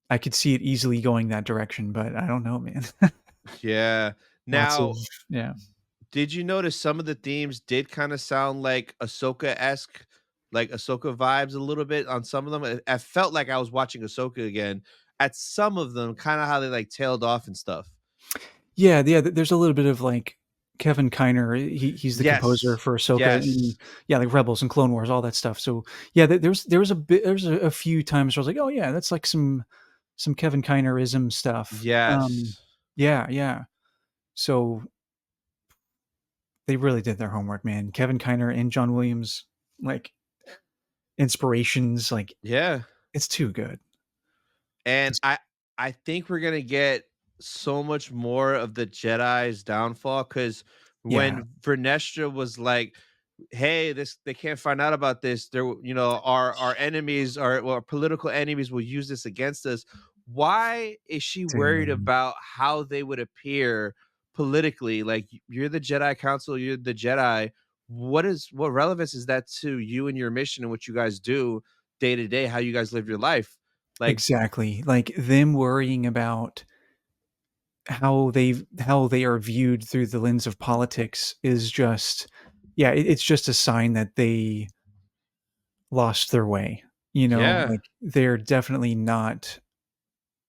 I could see it easily going that direction, but I don't know, man. Yeah. Lots of Now, yeah. did you notice some of the themes did kinda sound like Ahsoka-esque, like Ahsoka vibes a little bit on some of them? I felt like I was watching Ahsoka again at some of them, kinda how they, like, tailed off and stuff. Yeah, there's a little bit of, like, Kevin Kiner, he's the composer Yes. for Ahsoka and Yes. yeah, like, Rebels and Clone Wars, all that stuff, so, yeah, there was a few times where I was like, "Oh, yeah, that's like some Kevin Kinerism stuff." Yes. Yeah, yeah. So, they really did their homework, man. Kevin Kiner and John Williams, like, inspirations, like, Yeah. it's too good. And It's I think we're gonna get so much more of the Jedi's downfall because yeah, when Vernestra was like, "Hey, this they can't find out about this. Our enemies, our political enemies will use this against us." Why is she worried dude. about how they would appear politically? Like, you're the Jedi Council, you're the Jedi. what relevance is that to you and your mission and what you guys do day to day, how you guys live your life? Like, Exactly. Like, them worrying about how they are viewed through the lens of politics is just, yeah, it's just a sign that they lost their way, you know? yeah. Like, they're definitely not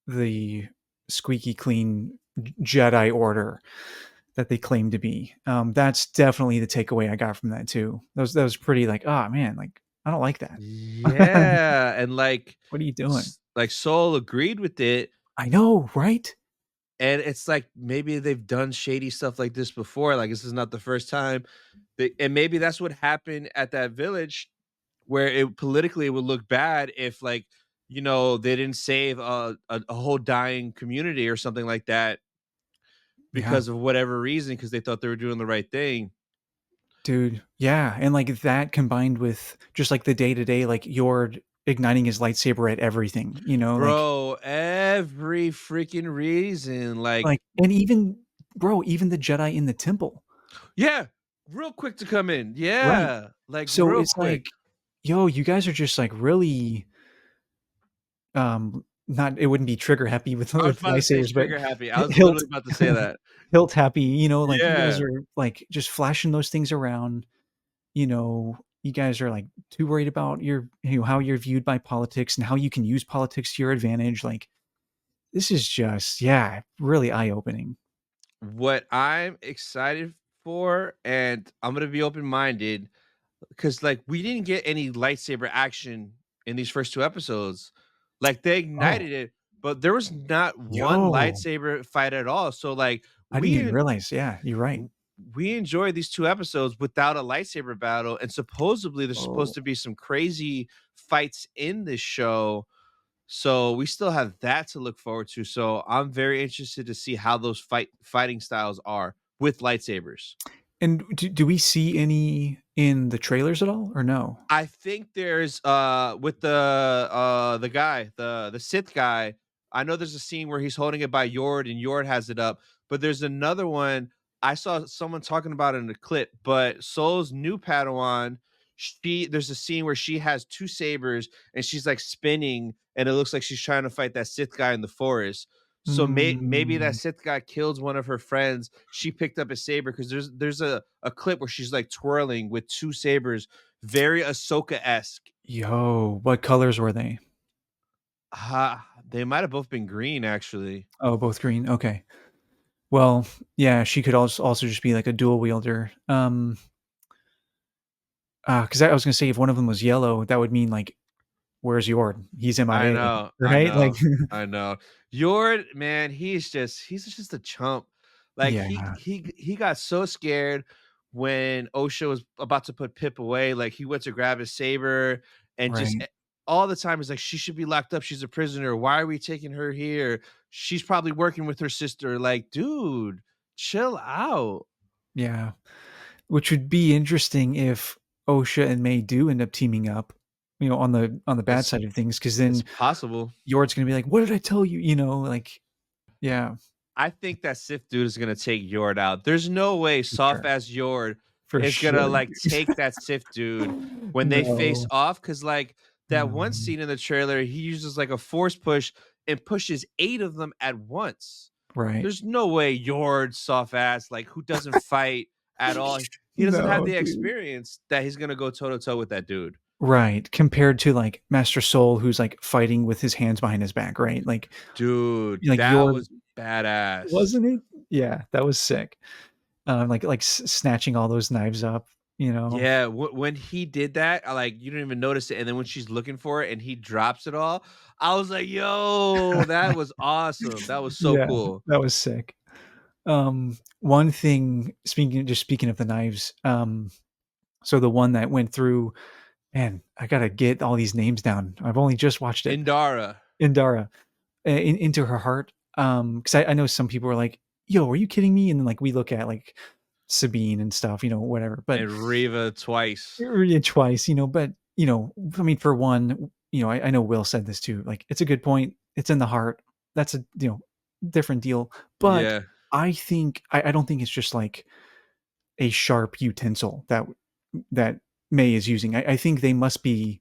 the squeaky clean Jedi Order that they claim to be. That's definitely the takeaway I got from that too. That was pretty like, "Oh, man, like, I don't like that." Yeah, and, like, "What are you doing?" like, Soul agreed with it, I know, right? and it's like, maybe they've done shady stuff like this before, like, this is not the first time. They and maybe that's what happened at that village where it politically it would look bad if, like, they didn't save a whole dying community or something like that Yeah. because of whatever reason, because they thought they were doing the right thing. Dude, yeah, and, like, that combined with just, like, the day-to-day, like, Yord igniting his lightsaber at everything, you know, Bro, every freaking reason, and even bro, even the Jedi in the temple, yeah, real quick to come in. right? Yeah, like, So real it's quick. like, yo, you guys are just, like, really, not it wouldn't be trigger happy with I was with about to say lightsabers, but trigger happy. I was hilt literally about to say that. hilt happy, you know, like, you guys Yeah. are, like, just flashing those things around, you know, you guys are, like, too worried about how you're viewed by politics and how you can use politics to your advantage, like, this is just, yeah, really eye-opening. What I'm excited for, and I'm gonna be open-minded, because like we didn't get any lightsaber action in these first two episodes. Like they Oh, ignited it, but there was not one yo, lightsaber fight at all. So like I didn't we even en- realize, yeah, you're right. w- we enjoyed these two episodes without a lightsaber battle, and supposedly there's supposed Oh, to be some crazy fights in this show. So we still have that to look forward to. So I'm very interested to see how those fighting styles are with lightsabers. and do we see any in the trailers at all or no? I think there's with the guy, the Sith guy, I know there's a scene where he's holding it by Yord and Yord has it up, but there's another one I saw someone talking about it in a clip, but Soul's new Padawan, there's a scene where she has two sabers and she's like spinning and it looks like she's trying to fight that Sith guy in the forest. So maybe that Mm, Sith guy kills one of her friends. She picked up a saber because there's a clip where she's like twirling with two sabers, very Ahsoka-esque. yo, what colors were they? They might have both been green, actually. Oh, both green, okay. Well, yeah, she could also just be like a dual wielder. 'Cause I was gonna say if one of them was yellow, that would mean, like, where's Yord? He's I MIA, know, I right? Like know, I know. Yord, man, he's just a chump. Like yeah, he got so scared when Osha was about to put Pip away. Like he went to grab his saber and just right. all the time he's like, she should be locked up. She's a prisoner. Why are we taking her here? She's probably working with her sister. Like, dude, chill out. Yeah, which would be interesting if Osha and May do end up teaming up, you know, on the bad It's side of things. Because it's then possible. Yord's gonna be like, "What did I tell you?" You know, like yeah, I think that Sith dude is gonna take Yord out. There's no way for soft sure, ass Yord for is gonna sure, like dude. take that Sith dude when they face No, off. Cause like that one no, scene in the trailer, he uses like a force push and pushes 8 of them at once. right. There's no way Yord soft ass, like who doesn't fight at all. He doesn't have No, the dude. experience that he's gonna go toe to toe with that dude. Right, compared to, like, Master Soul, who's, like, fighting with his hands behind his back, right? Dude, Like, that Yord was badass. wasn't it? Yeah, that was sick. Like, snatching all those knives up, you know? Yeah, when he did that, like, you didn't even notice it, and then when she's looking for it and he drops it all, I was like, "Yo, that was awesome. That was so Yeah, cool." that was sick. One thing speaking of the knives, so the one that went through man, I gotta get all these names down. I've only just watched it. Indara Indara, into her heart, 'cause I know some people are like, "Yo, are you kidding me?" And then, like, we look at, like, Sabine and stuff, you know, whatever, but and Riva twice. yeah, twice, you know, but, you know, I mean, for one, you know, I know Will said this too, like, it's a good point. It's in the heart. That's a, different deal. But Yeah. I don't think it's just like a sharp utensil that that May is using. I think they must be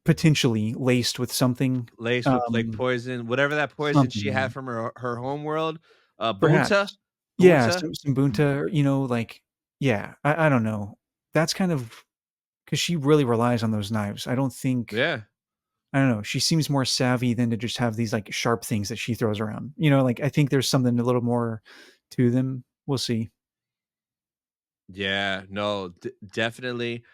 potentially laced with something, Laced with like um, poison, whatever that poison something, she had man. from her home world, bunta, Perhaps. Yeah, bunta. some bunta, like yeah, I don't know. That's kind of because she really relies on those knives. Yeah. I don't know, she seems more savvy than to just have these, like, sharp things that she throws around. Like, I think there's something a little more to them. We'll see. Yeah, no, definitely.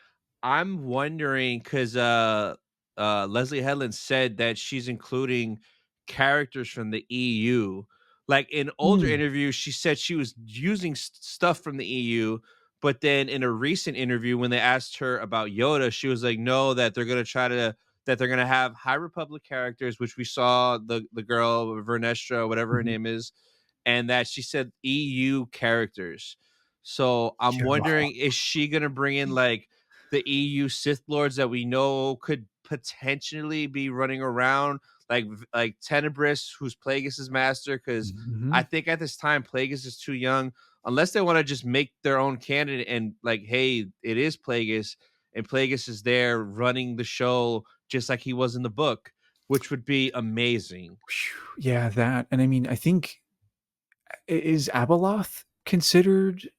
I'm wondering because Leslie Headland said that she's including characters from the EU. Like in older Mm, interviews, she said she was using stuff from the EU, but then in a recent interview, when they asked her about Yoda, she was like, "No, that they're gonna try to that they're gonna have High Republic characters, which we saw the girl Vernestra, whatever her mhm. name is, and that she said EU characters." So I'm wondering, is she gonna bring in like the EU Sith lords that we know could potentially be running around, like Tenebris, who's Plagueis's master? Because I Mhm. think at this time Plagueis is too young, unless they want to just make their own canon and like, hey, it is Plagueis, and Plagueis is there running the show just like he was in the book, which would be amazing. Yeah, that, and I mean, I think is Abeloth considered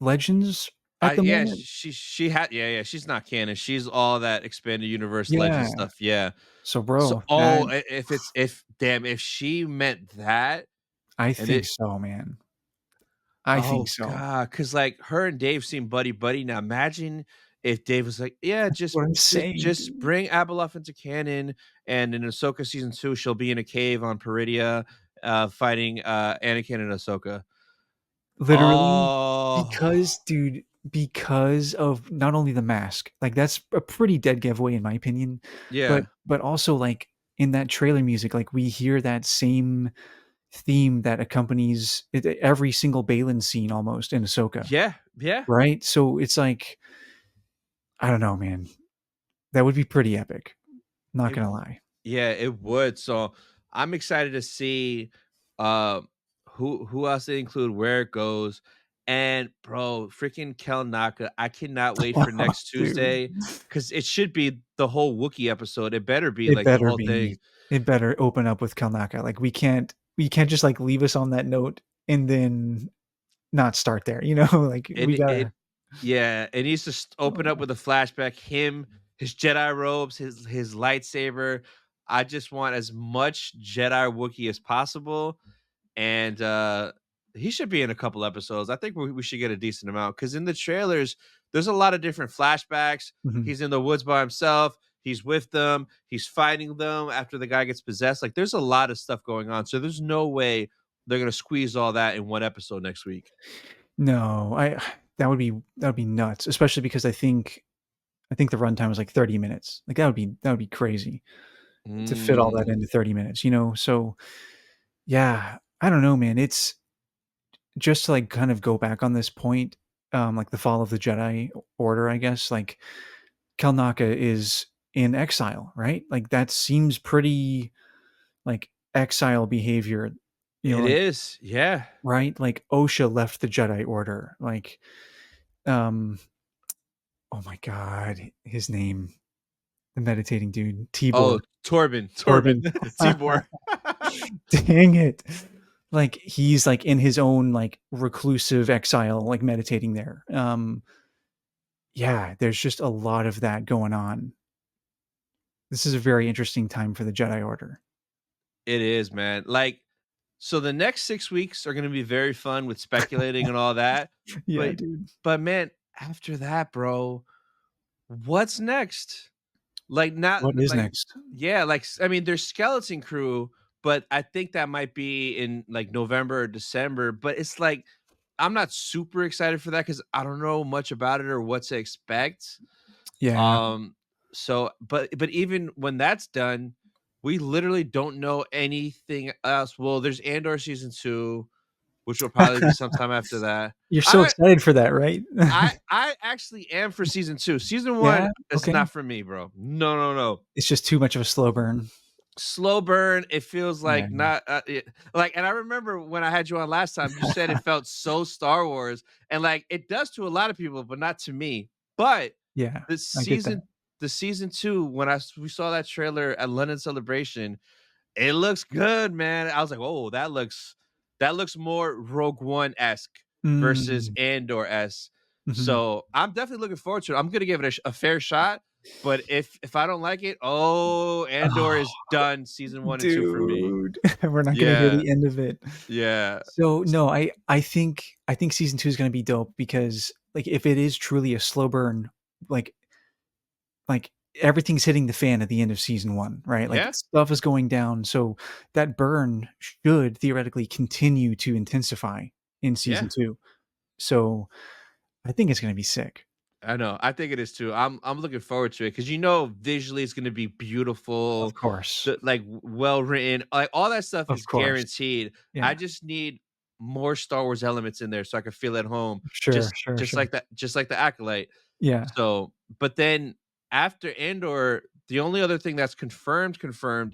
Legends I at the Yeah, moment? she had yeah, she's not canon. She's all that expanded universe legend Yeah. stuff. Yeah. So, So, bro, that oh, if damn, if she meant that I and think it so, man. I think oh so. god, because like her and Dave seem buddy buddy. Now imagine if Dave was like, yeah, That's what I'm saying, just dude. bring Abeloth into canon, and in Ahsoka season 2, she'll be in a cave on Peridia, fighting Anakin and Ahsoka. Literally, Oh because of not only the mask, like, that's a pretty dead giveaway in my opinion, yeah. but also, like, in that trailer music, like, we hear that same theme that accompanies every single Balin scene almost in Ahsoka, Yeah, yeah. right? So, it's like, I don't know, man. That would be pretty epic, not It gonna lie. Yeah, it would. So I'm excited to see uh who else they include, where it goes. And bro, freaking Kel Naka, I cannot wait for next Dude. Tuesday because it should be the whole Wookiee episode. It better be It like the better whole be. thing. It better open up with Kalnaka, like, we can't just, like, leave us on that note and then not start there, Like, we It gotta yeah, it needs to open up oh, with a flashback, him, his Jedi robes, his lightsaber. I just want as much Jedi Wookiee as possible. And he should be in a couple episodes. I think we should get a decent amount because in the trailers, there's a lot of different flashbacks. mhm. He's in the woods by himself. He's with them. He's fighting them after the guy gets possessed. Like there's a lot of stuff going on. So there's no way they're gonna squeeze all that in one episode next week. No, I that would be nuts, especially because I think the runtime was, like, 30 minutes. Like, that would be crazy to fit all that Mm, into 30 minutes, So, yeah, I don't know, man. It's just to, like, kind of go back on this point, like, the fall of the Jedi Order, I guess, like, Kalnaka is in exile, right? Like, that seems pretty, like, exile behavior, it like, is. Yeah. right? Like, Osha left the Jedi Order, like, um, oh my god, his name, the meditating dude, Tibor. Oh, Torben. Torben. Corbin. Tibor. Dang it. Like, he's, like, in his own, like, reclusive exile, like, meditating there. Yeah, there's just a lot of that going on. This is a very interesting time for the Jedi Order. It is, man. Like, so the next 6 weeks are gonna be very fun with speculating and all that, Yeah, but dude. man, after that, bro, what's next? Like, not What is like next? yeah, like, I mean, there's Skeleton Crew, but I think that might be in, like, November or December, but it's like, I'm not super excited for that because I don't know much about it or what to expect. Yeah. Um, so but even when that's done, we literally don't know anything else. Well, there's Andor season 2, which will probably be sometime after that. You're so I excited for that, right? I actually am for season 2. Season 1 Yeah? is Okay. not for me, bro. No, no, no. It's just too much of a slow burn. slow burn. It feels Yeah, like not like, and I remember when I had you on last time, you said it felt so Star Wars, and like it does to a lot of people, but not to me. But yeah, the I get that. season, the season two, when we saw that trailer at London Celebration, it looks good, man. I was like, oh, that looks more Rogue One esque versus Mm, Andor esque. mhm. So I'm definitely looking forward to it. I'm gonna give it a fair shot. But if I don't like it, oh, Andor Oh, is done season 1 and 2 for me. dude, we're not gonna hear Yeah, the end of it. yeah, So, no, I think season 2 is gonna be dope because, like, if it is truly a slow burn, like like, everything's hitting the fan at the end of season 1, right? Like, yeah, stuff is going down, so that burn should theoretically continue to intensify in season yeah. 2. So, I think it's gonna be sick. I know. I think it is too. I'm looking forward to it because visually it's gonna be Of beautiful, course. like well written, like all that stuff Of is course. guaranteed. I Yeah. just need more Star Wars elements in there so I can feel at home, Sure, sure, sure. just like the Acolyte. Yeah, So, but then after Andor, the only other thing that's confirmed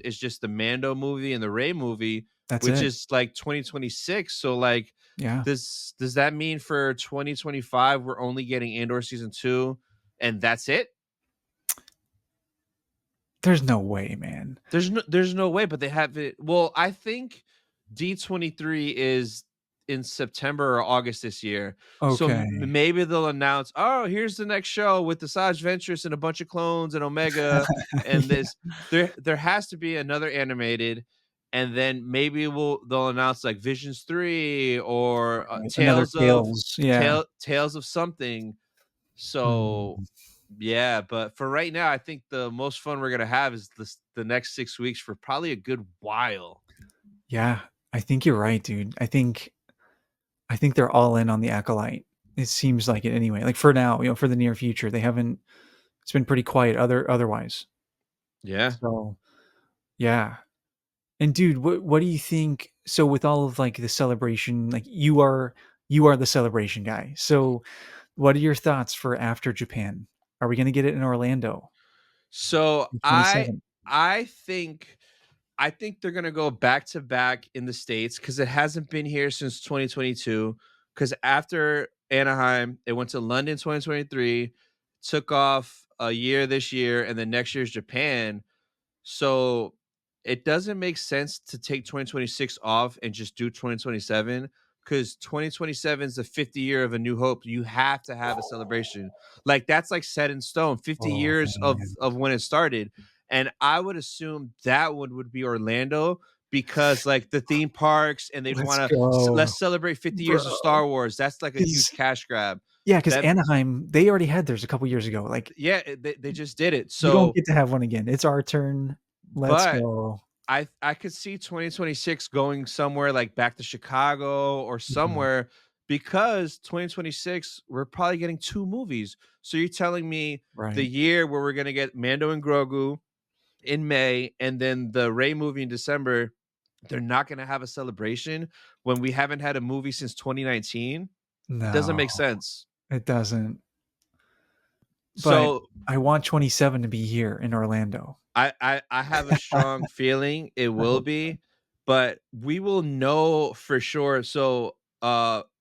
is just the Mando movie and the Ray movie, that's which it. is like 2026. So like Yeah. does that mean for 2025 we're only getting Andor season 2 and that's it? There's no way, man. There's no way, but they have it. Well, I think D23 is in September or August this year. So Okay. maybe they'll announce, "Oh, here's the next show with the Asajj Ventress and a bunch of clones and Omega and Yeah, this." There has to be another animated, and then maybe they'll announce like Visions 3 or right. Another Tales. Yeah. Tales of something. So Mhm. yeah, but for right now, I think the most fun we're gonna have is the next 6 weeks for probably a good while. Yeah, I think you're right, dude. I think they're all in on the Acolyte. It seems like it anyway. Like, for now, for the near future, they haven't it's been pretty quiet otherwise. Yeah. So, yeah. And dude, what do you think so with all of, like, the celebration, like, you are the celebration guy. So, what are your thoughts for after Japan? Are we gonna get it in Orlando So in '27? I think I think they're gonna go back to back in the States because it hasn't been here since 2022. Because after Anaheim, it went to London 2023, took off a year this year, and then next year's Japan. So it doesn't make sense to take 2026 off and just do 2027 because 2027 is the 50 year of A New Hope. You have to have a celebration. Like that's like set in stone, 50 Oh, years man. of when it started. And I would assume that one would be Orlando because like the theme parks and they'd Let's want to go, let's celebrate 50 years of bro. Star Wars. That's like a 'Cause huge cash grab. yeah, because That Anaheim, they already had theirs a couple years ago. Like, yeah, they just did it. you don't So get to have one again. It's our turn. Let's but go. I could see 2026 going somewhere like back to Chicago or Mhm. somewhere because 2026 we're probably getting 2 movies. So you're telling me the Right. year where we're gonna get Mando and Grogu in May and then the Ray movie in December, they're not gonna have a celebration when we haven't had a movie since 2019? It doesn't No, make sense. it doesn't. But So I want '27 to be here in Orlando. I have a strong feeling it I will hope so. be, but we will know for sure. So,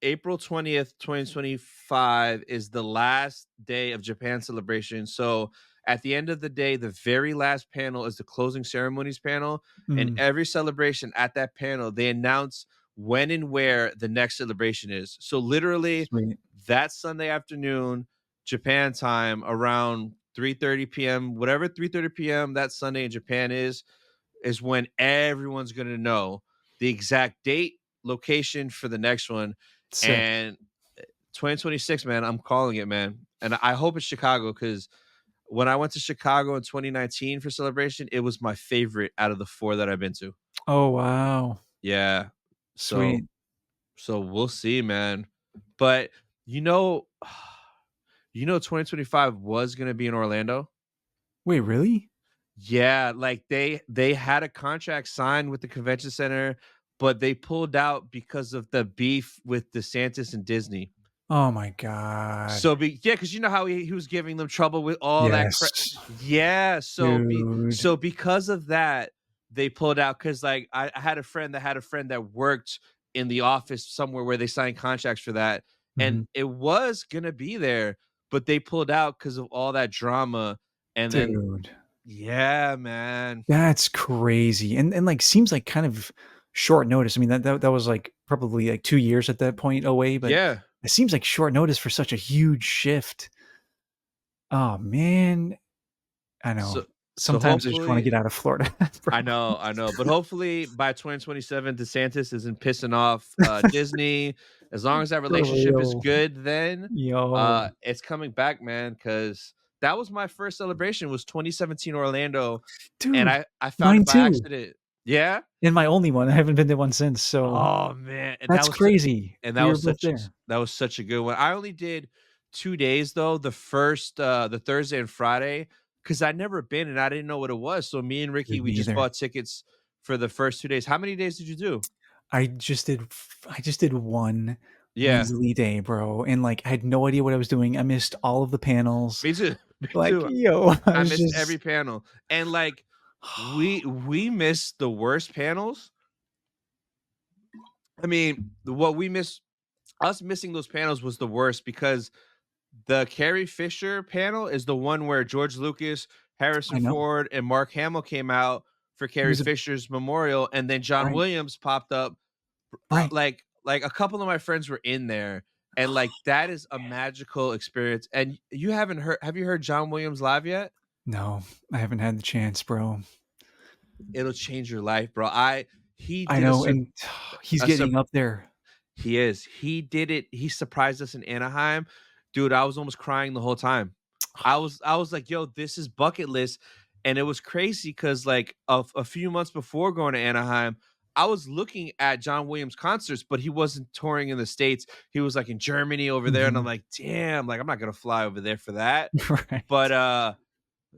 April 20th, 2025 is the last day of Japan celebration. So, at the end of the day, the very last panel is the closing ceremonies panel, and Mm, every celebration at that panel, they announce when and where the next celebration is. So, literally sweet. that Sunday afternoon, Japan time around 3:30 p.m., whatever 3:30 p.m. that Sunday in Japan is when everyone's going to know the exact date, location for the next one. Sick. And 2026, man, I'm calling it, man. And I hope it's Chicago because when I went to Chicago in 2019 for celebration, it was my favorite out of the 4 that I've been to. Oh, wow. Yeah. So Sweet. we'll see, man. But you know, 2025 was gonna be in Orlando. Wait, really? Yeah, like they had a contract signed with the convention center, but they pulled out because of the beef with DeSantis and Disney. Oh my god. So yeah, because you know how he was giving them trouble with all that Yes, yeah. dude. So because of that, they pulled out because like I had a friend that had a friend that worked in the office somewhere where they signed contracts for that, and Mhm. it was gonna be there, but they pulled out because of all that drama. And then Dude, yeah, man. that's crazy, and, like, seems like kind of short notice. I mean, that was, like, probably, like, 2 years at that point away, but Yeah. it seems like short notice for such a huge shift. Oh, man. I know. So so Sometimes I just wanna hopefully get out of Florida, bro. I know, but hopefully by 2027, DeSantis isn't pissing off, Disney. As long as that For relationship is real. good, then, Yo. it's coming back, man. Because that was my first celebration was 2017 Orlando, and Dude, I found it mine by too, accident. Yeah? and my only one. I haven't been to one since, so Oh, man, and that's crazy. We were both there. that was such a good one. I only did 2 days though, the Thursday and Friday, because 'cause I'd never been and I didn't know what it was, so me and Ricky, Dude, we me just either. bought tickets for the first 2 days. How many days did you do? I just did one Yeah, measly day, bro, and, like, I had no idea what I was doing. I missed all of the panels. me too, me Like, too. yo, I I was missed every just panel, and, like, we missed the worst panels. I mean, what we missed us missing those panels was the worst because the Carrie Fisher panel is the one where George Lucas, I Harrison know. Ford, and Mark Hamill came out for He Carrie was a Fisher's memorial, and then John right, Williams popped up. right. Like a couple of my friends were in there, and like that is a magical experience. And you haven't heard? Have you heard John Williams live yet? No, I haven't had the chance, bro. It'll change your life, bro. I he I did know, and he's a sur- getting up there. he is he did it. He surprised us in Anaheim, dude. I was almost crying the whole time. I was like, "Yo, this is bucket list," and it was crazy because like a few months before going to Anaheim, I was looking at John Williams concerts, but he wasn't touring in the States. He was like in Germany over there, and I'm Mhm. like, "Damn, like I'm not gonna fly over there for that." But Right.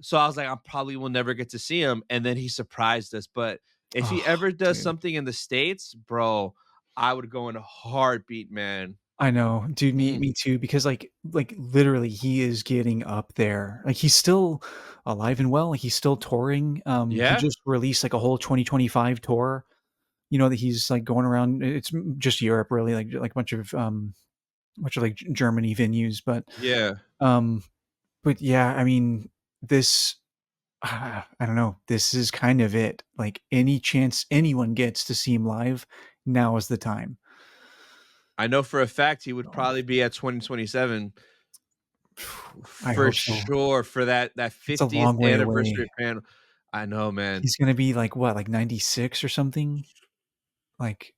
so I was like, I probably will never get to see him, and then he surprised us. But if he Oh, ever does dude. something in the States, bro, I would go in a heartbeat, man. I know, dude, Mm, me too, because, like, literally, he is getting up there. Like, he's still alive and well, like, he's still touring. He yeah, just released, like, a whole 2025 tour, that he's, like, going around it's just Europe, really, like, a bunch of, like, Germany venues, yeah. um but, yeah, I mean, this I don't know, this is kind of it. Like, any chance anyone gets to see him live, now is the time. I know for a fact he would So, probably be at 2027 I for hope so. sure for that It's a 50th long way anniversary away. panel. I know, man. He's gonna be, like, what, like, 96 or something? Like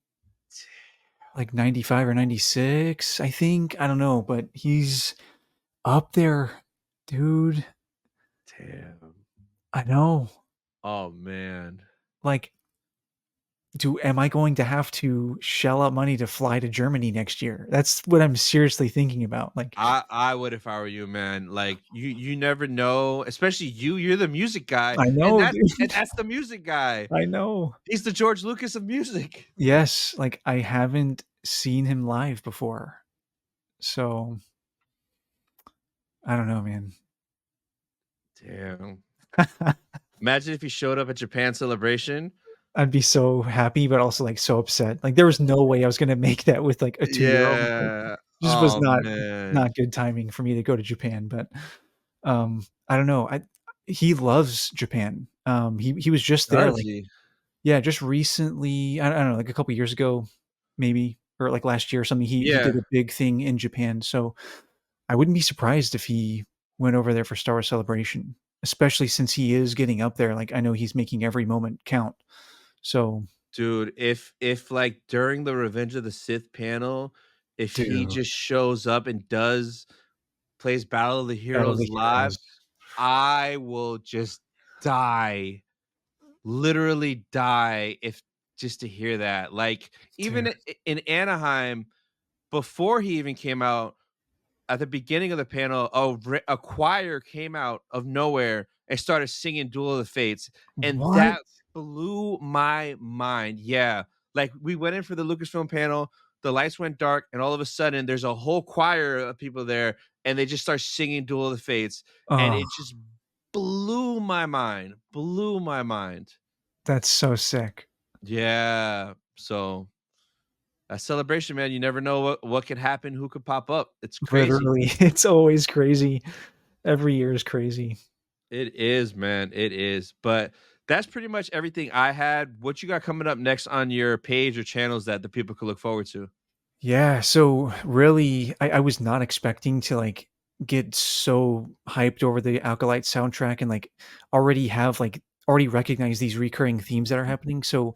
95 or 96, I think? I don't know, but he's up there. Dude, Damn. I know. Oh, man. Like, am I going to have to shell out money to fly to Germany next year? That's what I'm seriously thinking about, like, I would if I were you, man. Like, you never know, especially you're the music guy, I know, and dude. that's the music guy. I know. He's the George Lucas of music. Yes, like, I haven't seen him live before, so I don't know, man. Damn. Imagine if he showed up at Japan Celebration. I'd be so happy, but also, like, so upset. Like, there was no way I was gonna make that with, like, a two-year-old. Like, Yeah. just was Oh, man. not good timing for me to go to Japan, but, I don't know. I He loves Japan. He was just there, Does like he? yeah, just recently, I don't know, like, a couple years ago, maybe, or, like, last year or something, he did Yeah. a big thing in Japan, so I wouldn't be surprised if he went over there for Star Wars Celebration, especially since he is getting up there, like, I know he's making every moment count. So, Dude, if, like, during the Revenge of the Sith panel, if he dude, just shows up and plays Battle of the Battle of Heroes the live, Heroes. I will just die, literally die if just to hear that. Like, even Dude, in Anaheim, before he even came out, at the beginning of the panel, a choir came out of nowhere and started singing Duel of the Fates, and what? that blew my mind. Yeah, like we went in for the Lucasfilm panel, the lights went dark, and all of a sudden, there's a whole choir of people there, and they just start singing Duel of the Fates, and Oh, it just blew my mind. Blew my mind. That's so sick. Yeah. So a celebration, man. You never know what could happen, who could pop up. It's crazy. Literally, it's always crazy. Every year is crazy. It is, man. It is. But that's pretty much everything I had. What you got coming up next on your page or channels that the people could look forward to? Yeah, so really, I was not expecting to like get so hyped over the Acolyte soundtrack and like already recognize these recurring themes that are happening. So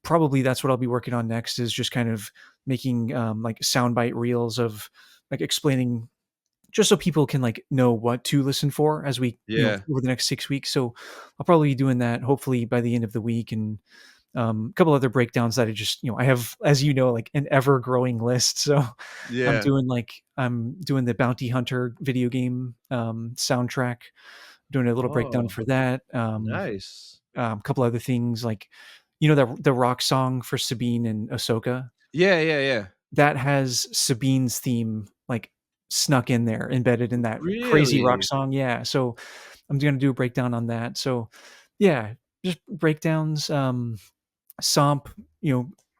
probably that's what I'll be working on next is just kind of making like soundbite reels of like explaining just so people can like know what to listen for as we, Yeah. over the next 6 weeks. So I'll probably be doing that hopefully by the end of the week and a couple other breakdowns that I just, I have, as you know, like an ever growing list. So Yeah. I'm doing the Bounty Hunter video game soundtrack, doing a little breakdown Oh, for that. nice. A couple other things like, the rock song for Sabine and Ahsoka Yeah, yeah, yeah. that has Sabine's theme like snuck in there, embedded in that crazy rock Really? song. Yeah. So I'm gonna do a breakdown on that. So yeah, just breakdowns. Somp,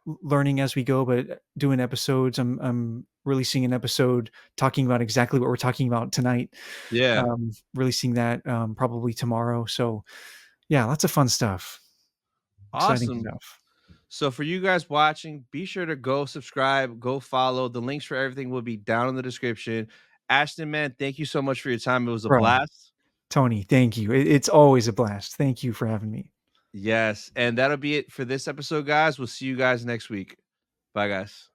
learning as we go, but doing episodes. I'm releasing an episode talking about exactly what we're talking about tonight. Yeah. Releasing that probably tomorrow. So yeah, lots of fun stuff. Exciting Awesome. stuff. So for you guys watching, be sure to go subscribe, go follow. The links for everything will be down in the description. Ashton, man, thank you so much for your time. It was a Bro, blast. Tony, thank you. It's always a blast. Thank you for having me. Yes. And that'll be it for this episode, guys. We'll see you guys next week. Bye, guys.